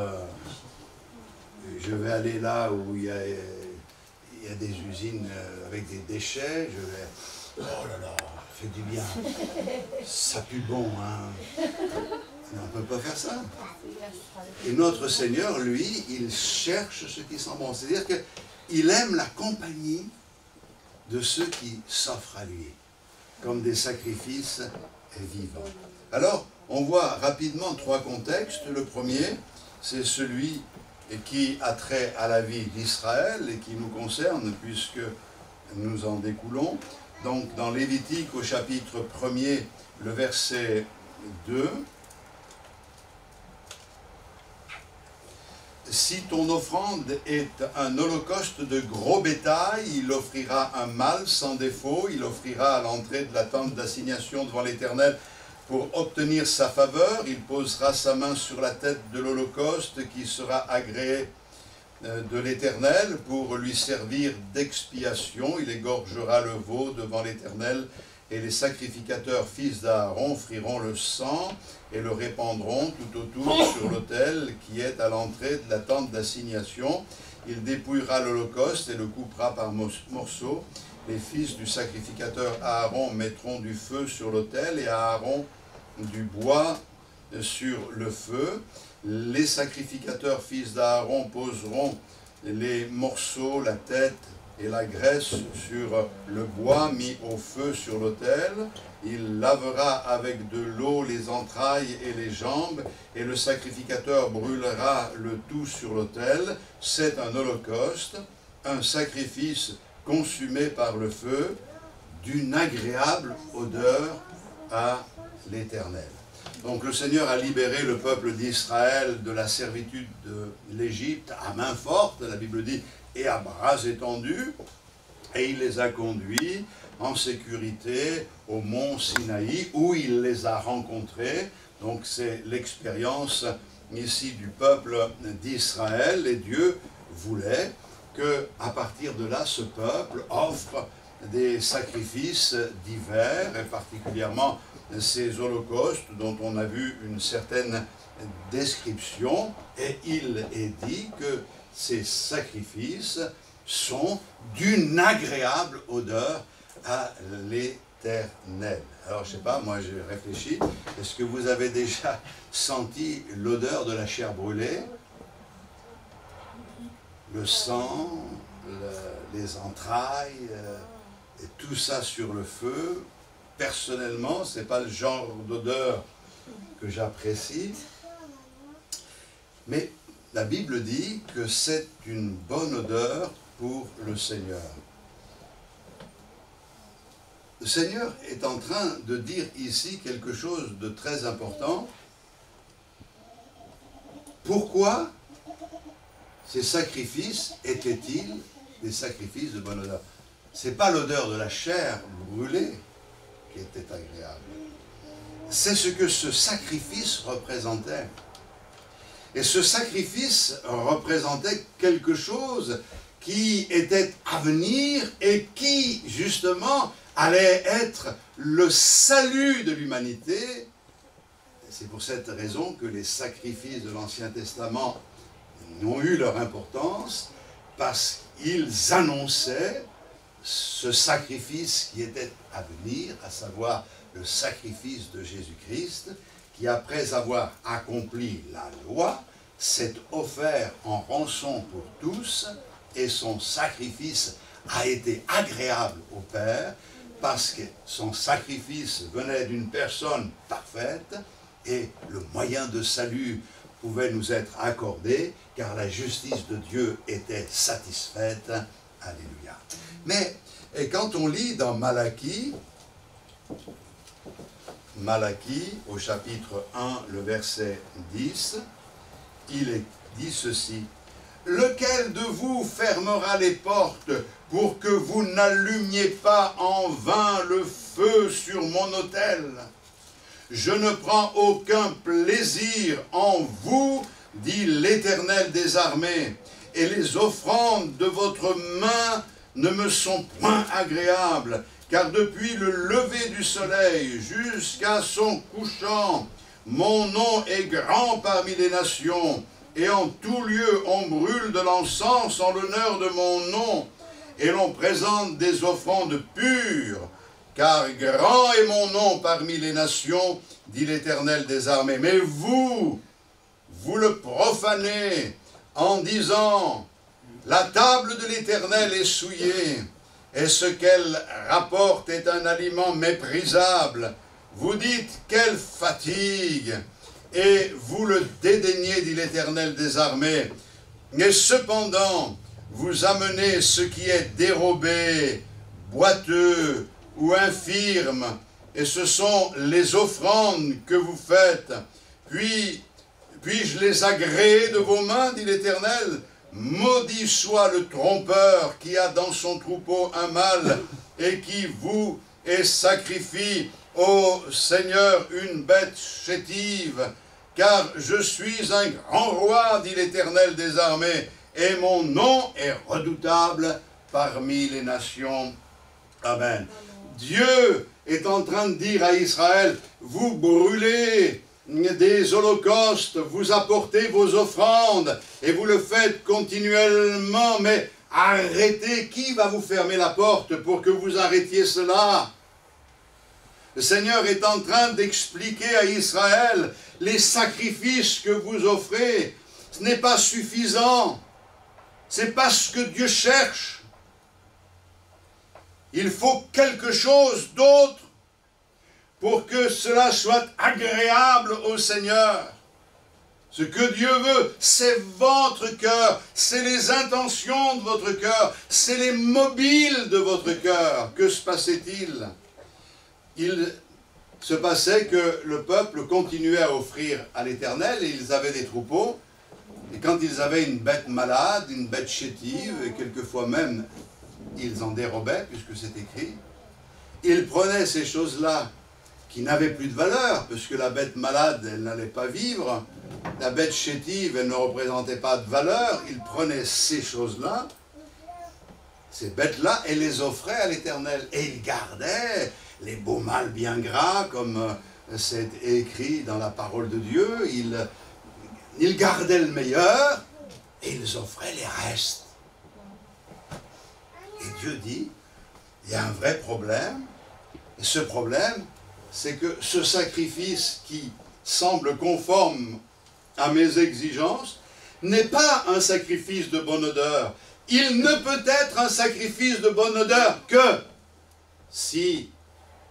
je vais aller là où il y a des usines avec des déchets, je vais, oh là là, ça fait du bien, ça pue bon, hein. On ne peut pas faire ça. Et notre Seigneur, lui, il cherche ce qui sent bon, c'est-à-dire qu'il aime la compagnie de ceux qui s'offrent à lui, comme des sacrifices vivants. Alors, on voit rapidement trois contextes. Le premier, c'est celui qui a trait à la vie d'Israël et qui nous concerne, puisque nous en découlons. Donc, dans Lévitique, au chapitre 1er, le verset 2, si ton offrande est un holocauste de gros bétail, il offrira un mâle sans défaut, il offrira à l'entrée de la tente d'assignation devant l'Éternel pour obtenir sa faveur, il posera sa main sur la tête de l'holocauste qui sera agréé de l'Éternel pour lui servir d'expiation, il égorgera le veau devant l'Éternel et les sacrificateurs fils d'Aaron frieront le sang et le répandront tout autour sur l'autel qui est à l'entrée de la tente d'assignation. Il dépouillera l'holocauste et le coupera par morceaux. Les fils du sacrificateur Aaron mettront du feu sur l'autel et Aaron du bois sur le feu. Les sacrificateurs fils d'Aaron poseront les morceaux, la tête et la graisse sur le bois mis au feu sur l'autel. Il lavera avec de l'eau les entrailles et les jambes, et le sacrificateur brûlera le tout sur l'autel. C'est un holocauste, un sacrifice consumé par le feu, d'une agréable odeur à l'Éternel. Donc le Seigneur a libéré le peuple d'Israël de la servitude de l'Égypte à main forte, la Bible dit, et à bras étendus, et il les a conduits en sécurité au mont Sinaï, où il les a rencontrés. Donc c'est l'expérience ici du peuple d'Israël, et Dieu voulait qu'à partir de là, ce peuple offre des sacrifices divers, et particulièrement ces holocaustes dont on a vu une certaine description, et il est dit que ces sacrifices sont d'une agréable odeur à l'Éternel. Alors, je ne sais pas, moi j'ai réfléchi, est-ce que vous avez déjà senti l'odeur de la chair brûlée? Le sang, les entrailles, et tout ça sur le feu. Personnellement, ce n'est pas le genre d'odeur que j'apprécie, mais la Bible dit que c'est une bonne odeur pour le Seigneur. Le Seigneur est en train de dire ici quelque chose de très important. Pourquoi ces sacrifices étaient-ils des sacrifices de bonne odeur? Ce n'est pas l'odeur de la chair brûlée qui était agréable. C'est ce que ce sacrifice représentait. Et ce sacrifice représentait quelque chose qui était à venir et qui, justement, allait être le salut de l'humanité. C'est pour cette raison que les sacrifices de l'Ancien Testament ont eu leur importance, parce qu'ils annonçaient ce sacrifice qui était à venir, à savoir le sacrifice de Jésus-Christ, qui après avoir accompli la loi, s'est offert en rançon pour tous, et son sacrifice a été agréable au Père, parce que son sacrifice venait d'une personne parfaite, et le moyen de salut pouvait nous être accordé, car la justice de Dieu était satisfaite. Alléluia. Mais quand on lit dans Malachie, au chapitre 1, le verset 10, il est dit ceci: « Lequel de vous fermera les portes pour que vous n'allumiez pas en vain le feu sur mon autel? Je ne prends aucun plaisir en vous, dit l'Éternel des armées, et les offrandes de votre main ne me sont point agréables, car depuis le lever du soleil jusqu'à son couchant, mon nom est grand parmi les nations, et en tout lieu on brûle de l'encens en l'honneur de mon nom, et l'on présente des offrandes pures, car grand est mon nom parmi les nations, dit l'Éternel des armées. Mais vous, vous le profanez en disant, la table de l'Éternel est souillée, et ce qu'elle rapporte est un aliment méprisable. Vous dites, quelle fatigue, et vous le dédaignez, dit l'Éternel des armées. Mais cependant, vous amenez ce qui est dérobé, boiteux ou infirme, et ce sont les offrandes que vous faites. Puis-je les agréer de vos mains, dit l'Éternel? Maudit soit le trompeur qui a dans son troupeau un mâle et qui vous sacrifie au Seigneur une bête chétive. Car je suis un grand roi, dit l'Éternel des armées, et mon nom est redoutable parmi les nations. Amen. Dieu est en train de dire à Israël, vous brûlez des holocaustes, vous apportez vos offrandes, et vous le faites continuellement, mais arrêtez, qui va vous fermer la porte pour que vous arrêtiez cela? Le Seigneur est en train d'expliquer à Israël, les sacrifices que vous offrez, ce n'est pas suffisant, c'est pas ce que Dieu cherche. Il faut quelque chose d'autre pour que cela soit agréable au Seigneur. Ce que Dieu veut, c'est votre cœur, c'est les intentions de votre cœur, c'est les mobiles de votre cœur. Que se passait-il? Il se passait que le peuple continuait à offrir à l'Éternel, et ils avaient des troupeaux, et quand ils avaient une bête malade, une bête chétive, et quelquefois même ils en dérobaient, puisque c'est écrit, ils prenaient ces choses-là qui n'avaient plus de valeur, puisque la bête malade, elle n'allait pas vivre, la bête chétive, elle ne représentait pas de valeur, ils prenaient ces choses-là, ces bêtes-là et les offrait à l'Éternel. Et il gardait les beaux mâles bien gras, comme c'est écrit dans la parole de Dieu. Il gardait le meilleur et ils offraient les restes. Et Dieu dit, il y a un vrai problème. Et ce problème, c'est que ce sacrifice qui semble conforme à mes exigences n'est pas un sacrifice de bonne odeur. Il ne peut être un sacrifice de bonne odeur que si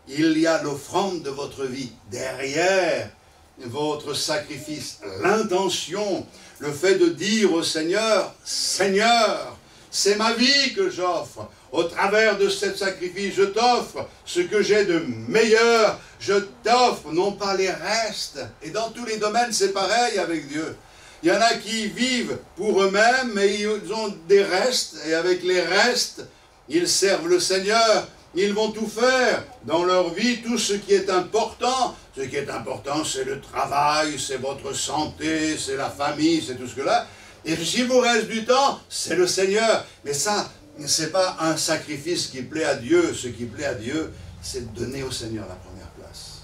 il y a l'offrande de votre vie derrière votre sacrifice, l'intention, le fait de dire au Seigneur, Seigneur, c'est ma vie que j'offre. Au travers de ce sacrifice, je t'offre ce que j'ai de meilleur. Je t'offre non pas les restes. Et dans tous les domaines, c'est pareil avec Dieu. Il y en a qui vivent pour eux-mêmes, mais ils ont des restes. Et avec les restes, ils servent le Seigneur. Ils vont tout faire dans leur vie, tout ce qui est important. Ce qui est important, c'est le travail, c'est votre santé, c'est la famille, c'est tout ce que là. Et s'il vous reste du temps, c'est le Seigneur. Mais ça, ce n'est pas un sacrifice qui plaît à Dieu. Ce qui plaît à Dieu, c'est de donner au Seigneur la première place.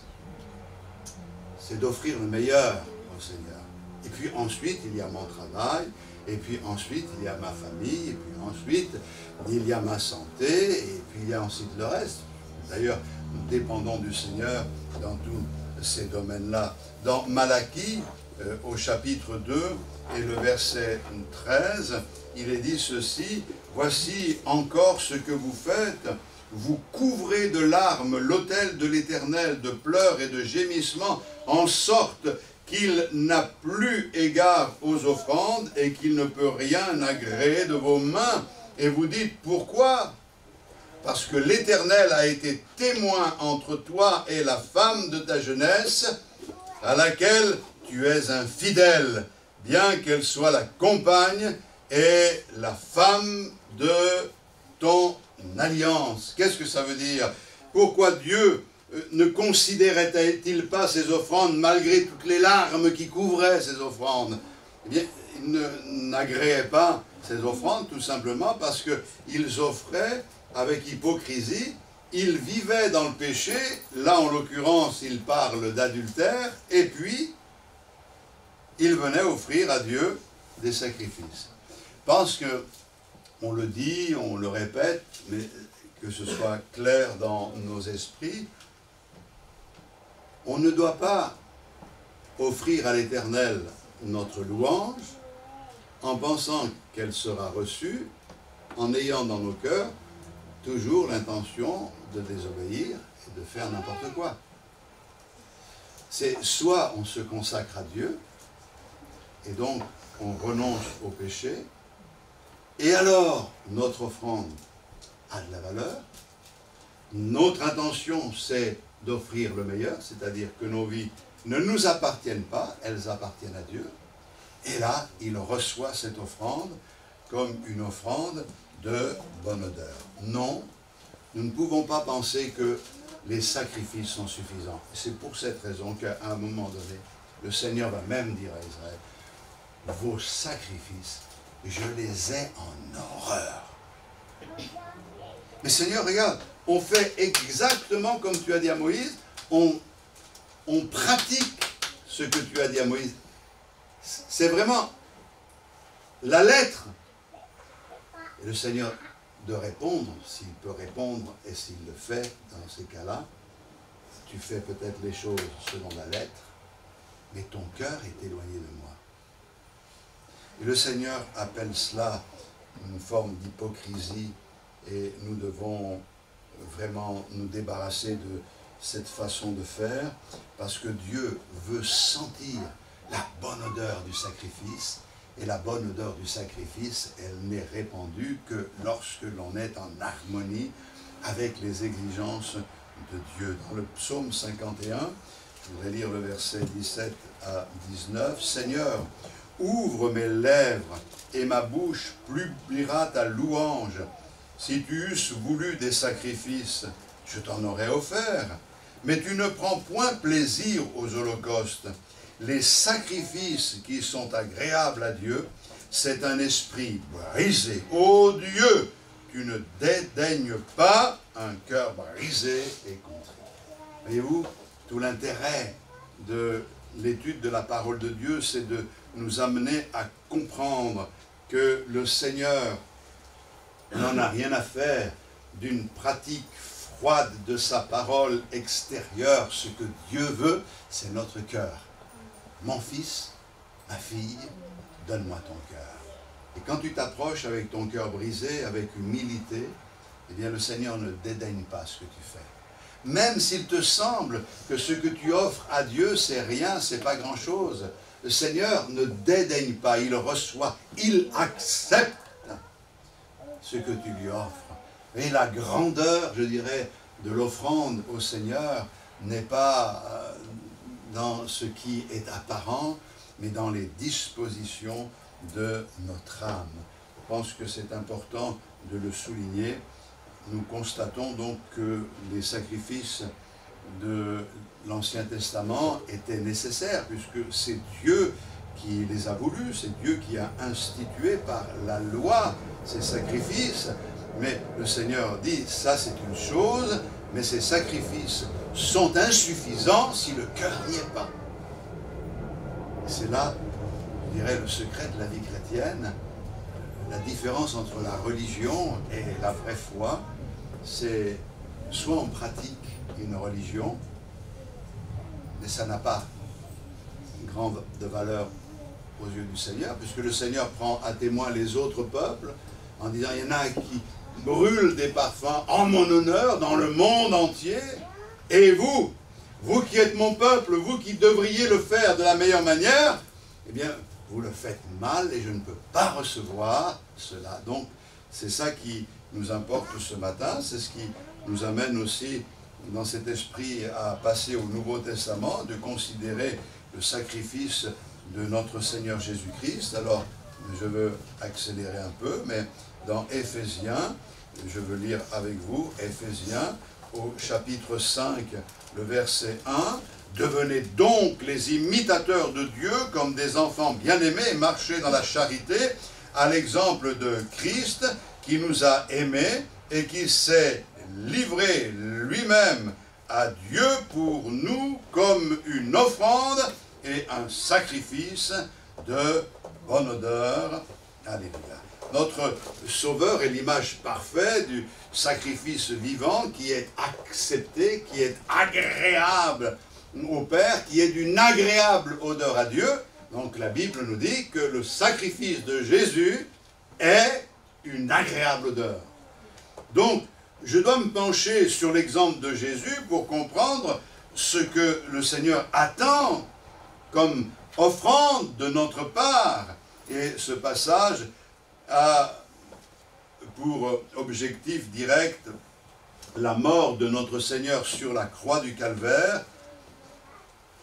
C'est d'offrir le meilleur au Seigneur. Et puis ensuite, il y a mon travail. Et puis ensuite, il y a ma famille. Et puis ensuite, il y a ma santé. Et puis il y a ensuite le reste. D'ailleurs, nous dépendons du Seigneur dans tous ces domaines-là. Dans Malachie, au chapitre 2 et le verset 13, il est dit ceci, « Voici encore ce que vous faites, vous couvrez de larmes l'autel de l'Éternel, de pleurs et de gémissements, en sorte qu'il n'a plus égard aux offrandes et qu'il ne peut rien agréer de vos mains. Et vous dites, pourquoi ? Parce que l'Éternel a été témoin entre toi et la femme de ta jeunesse, à laquelle tu es infidèle, bien qu'elle soit la compagne et la femme de ton alliance. » Qu'est-ce que ça veut dire? Pourquoi Dieu ne considérait-il pas ces offrandes malgré toutes les larmes qui couvraient ces offrandes? Eh bien, il n'agréait pas ces offrandes tout simplement parce qu'ils offraient avec hypocrisie, ils vivaient dans le péché, là en l'occurrence il parle d'adultère, et puis ils venaient offrir à Dieu des sacrifices. Parce que, on le dit, on le répète, mais que ce soit clair dans nos esprits, on ne doit pas offrir à l'Éternel notre louange en pensant qu'elle sera reçue, en ayant dans nos cœurs toujours l'intention de désobéir et de faire n'importe quoi. C'est soit on se consacre à Dieu, et donc on renonce au péché, et alors notre offrande a de la valeur. Notre intention, c'est d'offrir le meilleur, c'est-à-dire que nos vies ne nous appartiennent pas, elles appartiennent à Dieu. Et là, il reçoit cette offrande comme une offrande de bonne odeur. Non, nous ne pouvons pas penser que les sacrifices sont suffisants. C'est pour cette raison qu'à un moment donné, le Seigneur va même dire à Israël, vos sacrifices, je les ai en horreur. Mais Seigneur, regarde, on fait exactement comme tu as dit à Moïse, on pratique ce que tu as dit à Moïse. C'est vraiment la lettre. Et le Seigneur de répondre, s'il peut répondre et s'il le fait dans ces cas-là, tu fais peut-être les choses selon la lettre, mais ton cœur est éloigné de moi. Et le Seigneur appelle cela une forme d'hypocrisie et nous devons vraiment nous débarrasser de cette façon de faire parce que Dieu veut sentir la bonne odeur du sacrifice. Et la bonne odeur du sacrifice, elle n'est répandue que lorsque l'on est en harmonie avec les exigences de Dieu. Dans le psaume 51, je voudrais lire le verset 17 à 19. « Seigneur, ouvre mes lèvres et ma bouche publiera ta louange. Si tu eusses voulu des sacrifices, je t'en aurais offert. Mais tu ne prends point plaisir aux holocaustes. Les sacrifices qui sont agréables à Dieu, c'est un esprit brisé. Ô Dieu, tu ne dédaignes pas un cœur brisé et contrit. Voyez-vous, tout l'intérêt de l'étude de la parole de Dieu, c'est de nous amener à comprendre que le Seigneur n'en a rien à faire d'une pratique froide de sa parole extérieure. Ce que Dieu veut, c'est notre cœur. Mon fils, ma fille, donne-moi ton cœur. Et quand tu t'approches avec ton cœur brisé, avec humilité, eh bien le Seigneur ne dédaigne pas ce que tu fais. Même s'il te semble que ce que tu offres à Dieu, c'est rien, c'est pas grand-chose, le Seigneur ne dédaigne pas, il reçoit, il accepte ce que tu lui offres. Et la grandeur, je dirais, de l'offrande au Seigneur n'est pas dans ce qui est apparent, mais dans les dispositions de notre âme. Je pense que c'est important de le souligner. Nous constatons donc que les sacrifices de l'Ancien Testament étaient nécessaires, puisque c'est Dieu qui les a voulus, c'est Dieu qui a institué par la loi ces sacrifices. Mais le Seigneur dit, ça c'est une chose, mais ces sacrifices sont insuffisants si le cœur n'y est pas. C'est là, je dirais, le secret de la vie chrétienne. La différence entre la religion et la vraie foi, c'est soit on pratique une religion, mais ça n'a pas grande valeur aux yeux du Seigneur, puisque le Seigneur prend à témoin les autres peuples en disant, il y en a qui brûlent des parfums en mon honneur dans le monde entier, et vous, vous qui êtes mon peuple, vous qui devriez le faire de la meilleure manière, eh bien, vous le faites mal et je ne peux pas recevoir cela. Donc, c'est ça qui nous importe ce matin, c'est ce qui nous amène aussi dans cet esprit à passer au Nouveau Testament, de considérer le sacrifice de notre Seigneur Jésus-Christ. Alors, je veux accélérer un peu, mais dans Éphésiens, je veux lire avec vous, Éphésiens, au chapitre 5, le verset 1, « Devenez donc les imitateurs de Dieu comme des enfants bien-aimés et marchez dans la charité, à l'exemple de Christ qui nous a aimés et qui s'est livré lui-même à Dieu pour nous comme une offrande et un sacrifice de bonne odeur. » Alléluia. Notre Sauveur est l'image parfaite du sacrifice vivant qui est accepté, qui est agréable au Père, qui est d'une agréable odeur à Dieu. Donc la Bible nous dit que le sacrifice de Jésus est une agréable odeur. Donc, je dois me pencher sur l'exemple de Jésus pour comprendre ce que le Seigneur attend comme offrande de notre part. Et ce passage a pour objectif direct la mort de notre Seigneur sur la croix du Calvaire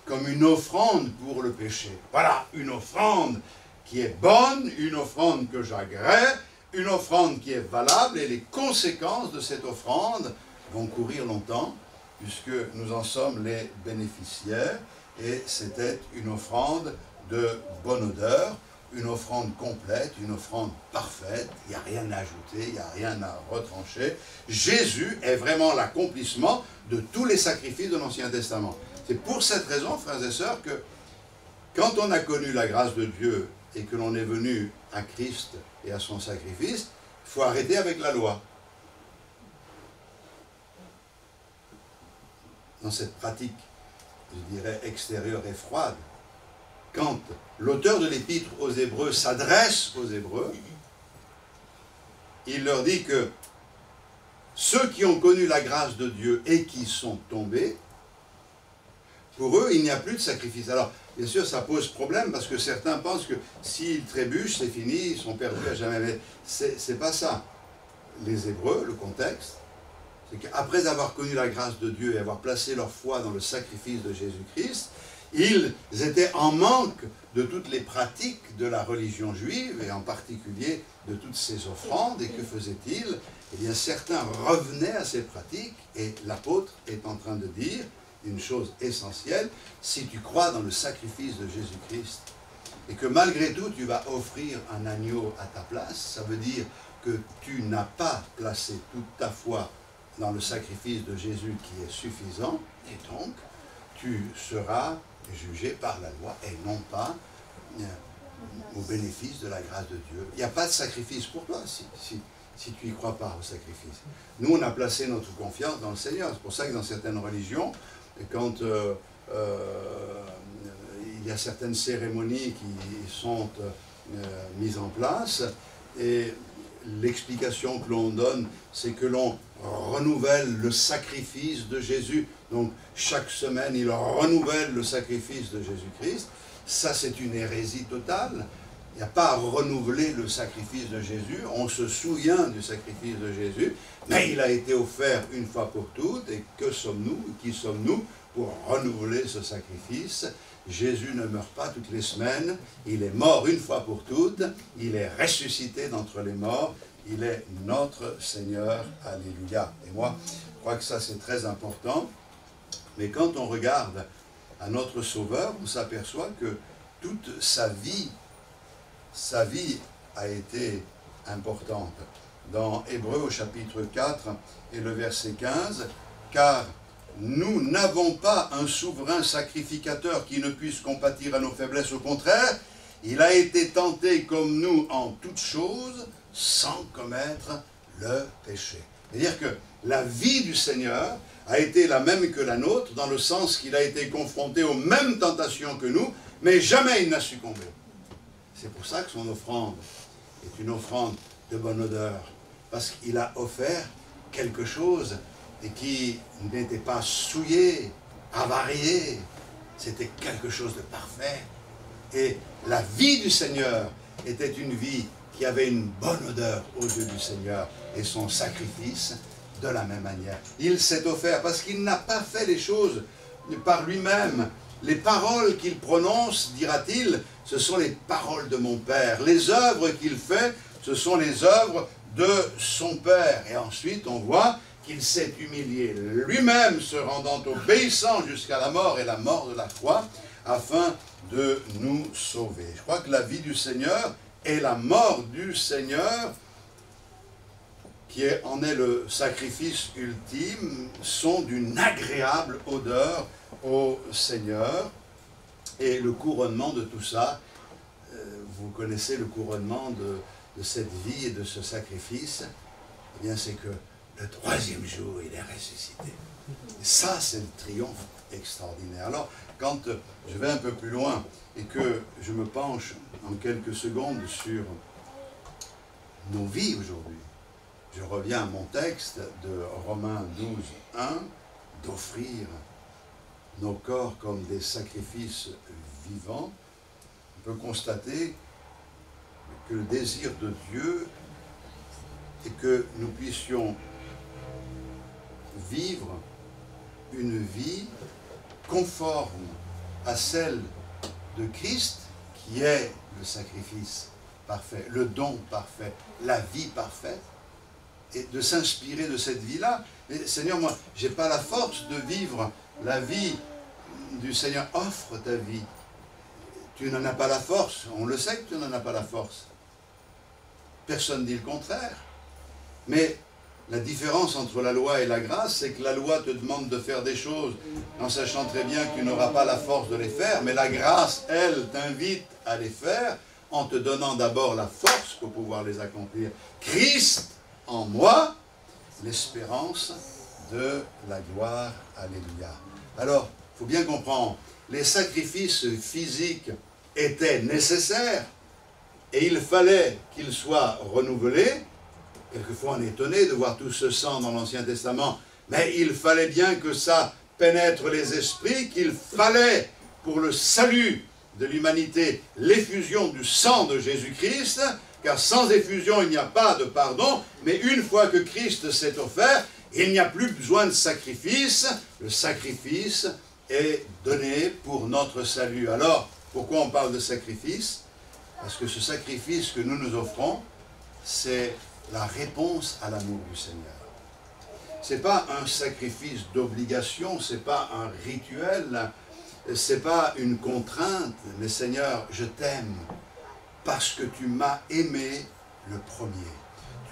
comme une offrande pour le péché. Voilà, une offrande qui est bonne, une offrande que j'agrée, une offrande qui est valable, et les conséquences de cette offrande vont courir longtemps, puisque nous en sommes les bénéficiaires, et c'était une offrande de bonne odeur, une offrande complète, une offrande parfaite, il n'y a rien à ajouter, il n'y a rien à retrancher. Jésus est vraiment l'accomplissement de tous les sacrifices de l'Ancien Testament. C'est pour cette raison, frères et sœurs, que quand on a connu la grâce de Dieu et que l'on est venu à Christ et à son sacrifice, il faut arrêter avec la loi. Dans cette pratique, je dirais, extérieure et froide, quand l'auteur de l'épître aux Hébreux s'adresse aux Hébreux, il leur dit que ceux qui ont connu la grâce de Dieu et qui sont tombés, pour eux, il n'y a plus de sacrifice. Alors, bien sûr, ça pose problème parce que certains pensent que s'ils trébuchent, c'est fini, ils sont perdus à jamais. Mais c'est pas ça. Les Hébreux, le contexte, c'est qu'après avoir connu la grâce de Dieu et avoir placé leur foi dans le sacrifice de Jésus-Christ, ils étaient en manque de toutes les pratiques de la religion juive, et en particulier de toutes ces offrandes. Et que faisaient-ils? Eh bien, certains revenaient à ces pratiques, et l'apôtre est en train de dire une chose essentielle: si tu crois dans le sacrifice de Jésus-Christ, et que malgré tout tu vas offrir un agneau à ta place, ça veut dire que tu n'as pas placé toute ta foi dans le sacrifice de Jésus qui est suffisant, et donc tu seras jugé par la loi et non pas au bénéfice de la grâce de Dieu. Il n'y a pas de sacrifice pour toi si tu n'y crois pas au sacrifice. Nous, on a placé notre confiance dans le Seigneur. C'est pour ça que dans certaines religions, quand il y a certaines cérémonies qui sont mises en place, et l'explication que l'on donne, c'est que l'on renouvelle le sacrifice de Jésus. Donc, chaque semaine, il renouvelle le sacrifice de Jésus-Christ. Ça, c'est une hérésie totale. Il n'y a pas à renouveler le sacrifice de Jésus. On se souvient du sacrifice de Jésus, mais il a été offert une fois pour toutes. Et que sommes-nous? Qui sommes-nous pour renouveler ce sacrifice? Jésus ne meurt pas toutes les semaines. Il est mort une fois pour toutes. Il est ressuscité d'entre les morts. Il est notre Seigneur. Alléluia. Et moi, je crois que ça, c'est très important. Mais quand on regarde à notre Sauveur, on s'aperçoit que toute sa vie a été importante. Dans Hébreux au chapitre 4 et le verset 15, « Car nous n'avons pas un souverain sacrificateur qui ne puisse compatir à nos faiblesses, au contraire, il a été tenté comme nous en toutes choses, sans commettre le péché. » C'est-à-dire que la vie du Seigneur a été la même que la nôtre, dans le sens qu'il a été confronté aux mêmes tentations que nous, mais jamais il n'a succombé. C'est pour ça que son offrande est une offrande de bonne odeur, parce qu'il a offert quelque chose et qui n'était pas souillé, avarié, c'était quelque chose de parfait. Et la vie du Seigneur était une vie qui avait une bonne odeur aux yeux du Seigneur, et son sacrifice de la même manière. Il s'est offert parce qu'il n'a pas fait les choses par lui-même. Les paroles qu'il prononce, dira-t-il, ce sont les paroles de mon Père. Les œuvres qu'il fait, ce sont les œuvres de son Père. Et ensuite, on voit qu'il s'est humilié lui-même, se rendant obéissant jusqu'à la mort et la mort de la croix, afin de nous sauver. Je crois que la vie du Seigneur et la mort du Seigneur, qui en est le sacrifice ultime, sont d'une agréable odeur au Seigneur. Et le couronnement de tout ça, vous connaissez le couronnement de cette vie et de ce sacrifice, eh bien c'est que le troisième jour, il est ressuscité. Et ça, c'est le triomphe extraordinaire. Alors, quand je vais un peu plus loin et que je me penche en quelques secondes sur nos vies aujourd'hui, je reviens à mon texte de Romains 12, 1, d'offrir nos corps comme des sacrifices vivants. On peut constater que le désir de Dieu est que nous puissions vivre une vie conforme à celle de Christ, qui est le sacrifice parfait, le don parfait, la vie parfaite, et de s'inspirer de cette vie-là. Mais Seigneur, moi, je n'ai pas la force de vivre la vie du Seigneur. Offre ta vie. Tu n'en as pas la force. On le sait que tu n'en as pas la force. Personne ne dit le contraire. Mais la différence entre la loi et la grâce, c'est que la loi te demande de faire des choses en sachant très bien que tu n'auras pas la force de les faire, mais la grâce, elle, t'invite à les faire en te donnant d'abord la force pour pouvoir les accomplir. Christ en moi, l'espérance de la gloire. Alléluia. Alors, il faut bien comprendre, les sacrifices physiques étaient nécessaires et il fallait qu'ils soient renouvelés. Quelquefois, on est étonné de voir tout ce sang dans l'Ancien Testament, mais il fallait bien que ça pénètre les esprits, qu'il fallait, pour le salut de l'humanité, l'effusion du sang de Jésus-Christ, car sans effusion, il n'y a pas de pardon, mais une fois que Christ s'est offert, il n'y a plus besoin de sacrifice. Le sacrifice est donné pour notre salut. Alors, pourquoi on parle de sacrifice? Parce que ce sacrifice que nous nous offrons, c'est la réponse à l'amour du Seigneur. Ce n'est pas un sacrifice d'obligation, ce n'est pas un rituel, ce n'est pas une contrainte, mais Seigneur, je t'aime parce que tu m'as aimé le premier.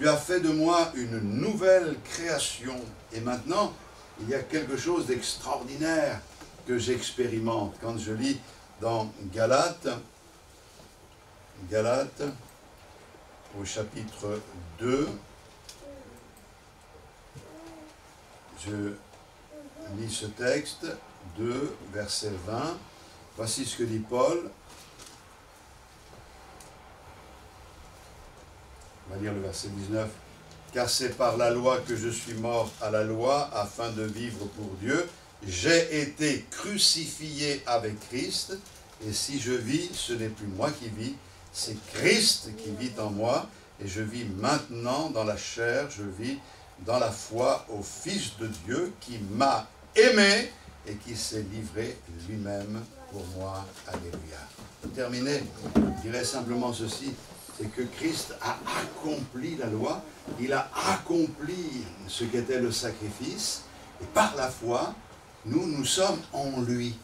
Tu as fait de moi une nouvelle création. Et maintenant, il y a quelque chose d'extraordinaire que j'expérimente. Quand je lis dans Galates, au chapitre 2, je lis ce texte, 2, verset 20. Voici ce que dit Paul. On va lire le verset 19. « Car c'est par la loi que je suis mort à la loi, afin de vivre pour Dieu. J'ai été crucifié avec Christ, et si je vis, ce n'est plus moi qui vis, c'est Christ qui vit en moi, et je vis maintenant dans la chair, je vis dans la foi au Fils de Dieu qui m'a aimé et qui s'est livré lui-même pour moi. » Alléluia. Pour terminer, je dirais simplement ceci, c'est que Christ a accompli la loi, il a accompli ce qu'était le sacrifice, et par la foi, nous sommes en lui.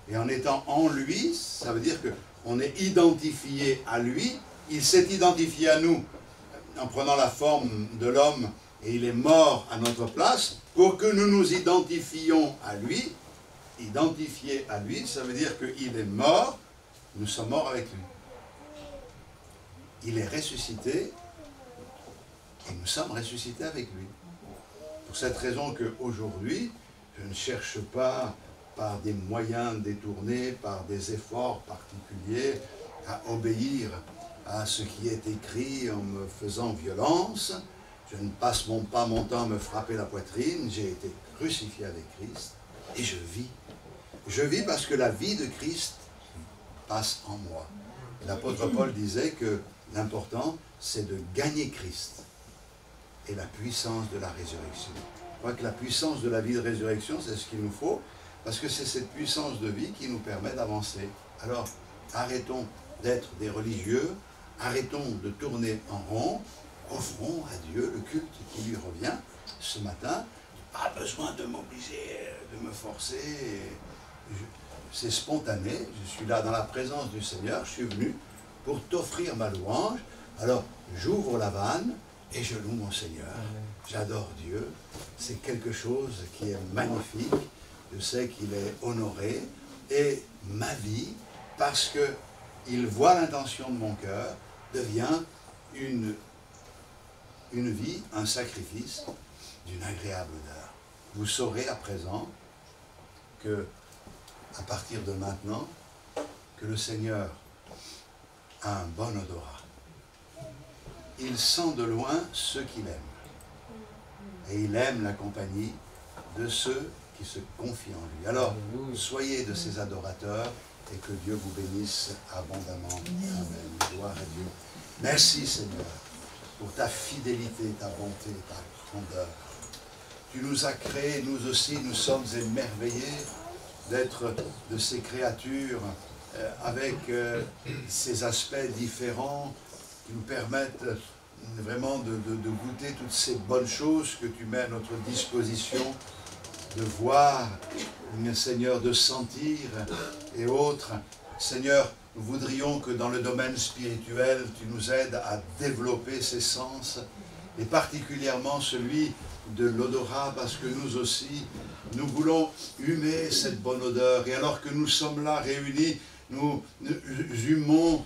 Et en étant en lui, ça veut dire qu'on est identifié à lui, il s'est identifié à nous en prenant la forme de l'homme, et il est mort à notre place, pour que nous nous identifions à lui. Identifié à lui, ça veut dire qu'il est mort, nous sommes morts avec lui. Il est ressuscité, et nous sommes ressuscités avec lui. Pour cette raison qu'aujourd'hui, je ne cherche pas par des moyens détournés, par des efforts particuliers, à obéir à ce qui est écrit en me faisant violence. Je ne passe pas mon temps à me frapper la poitrine. J'ai été crucifié avec Christ et je vis. Je vis parce que la vie de Christ passe en moi. L'apôtre Paul disait que l'important, c'est de gagner Christ et la puissance de la résurrection. Je crois que la puissance de la vie de résurrection, c'est ce qu'il nous faut, parce que c'est cette puissance de vie qui nous permet d'avancer. Alors, arrêtons d'être des religieux, arrêtons de tourner en rond, offrons à Dieu le culte qui lui revient. Ce matin, pas besoin de m'obliger, de me forcer. C'est spontané, je suis là dans la présence du Seigneur, je suis venu pour t'offrir ma louange. Alors, j'ouvre la vanne et je loue mon Seigneur. J'adore Dieu, c'est quelque chose qui est magnifique. Je sais qu'il est honoré, et ma vie, parce qu'il voit l'intention de mon cœur, devient une vie, un sacrifice d'une agréable odeur. Vous saurez à présent que, à partir de maintenant, que le Seigneur a un bon odorat. Il sent de loin ceux qu'il aime. Et il aime la compagnie de ceux qui se confient en lui. Alors, soyez de ces adorateurs et que Dieu vous bénisse abondamment. Amen. Gloire à Dieu. Merci Seigneur pour ta fidélité, ta bonté, ta grandeur. Tu nous as créés, nous aussi, nous sommes émerveillés d'être de ces créatures avec ces aspects différents qui nous permettent vraiment de goûter toutes ces bonnes choses que tu mets à notre disposition, de voir, Seigneur, de sentir et autres. Seigneur, nous voudrions que dans le domaine spirituel, tu nous aides à développer ces sens, et particulièrement celui de l'odorat, parce que nous aussi, nous voulons humer cette bonne odeur. Et alors que nous sommes là réunis, nous humons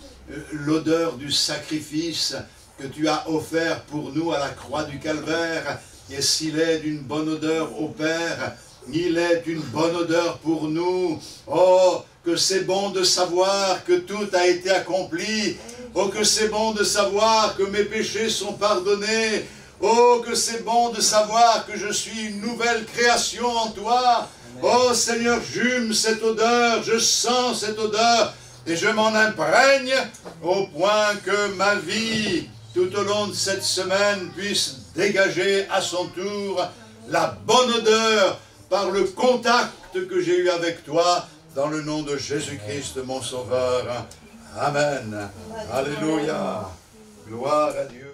l'odeur du sacrifice que tu as offert pour nous à la croix du Calvaire. Et s'il est d'une bonne odeur au Père, il est une bonne odeur pour nous. Oh, que c'est bon de savoir que tout a été accompli. Oh, que c'est bon de savoir que mes péchés sont pardonnés. Oh, que c'est bon de savoir que je suis une nouvelle création en toi. Oh Seigneur, j'hume cette odeur, je sens cette odeur, et je m'en imprègne au point que ma vie, tout au long de cette semaine, puisse dégager à son tour la bonne odeur par le contact que j'ai eu avec toi, dans le nom de Jésus-Christ, mon Sauveur. Amen. Alléluia. Gloire à Dieu.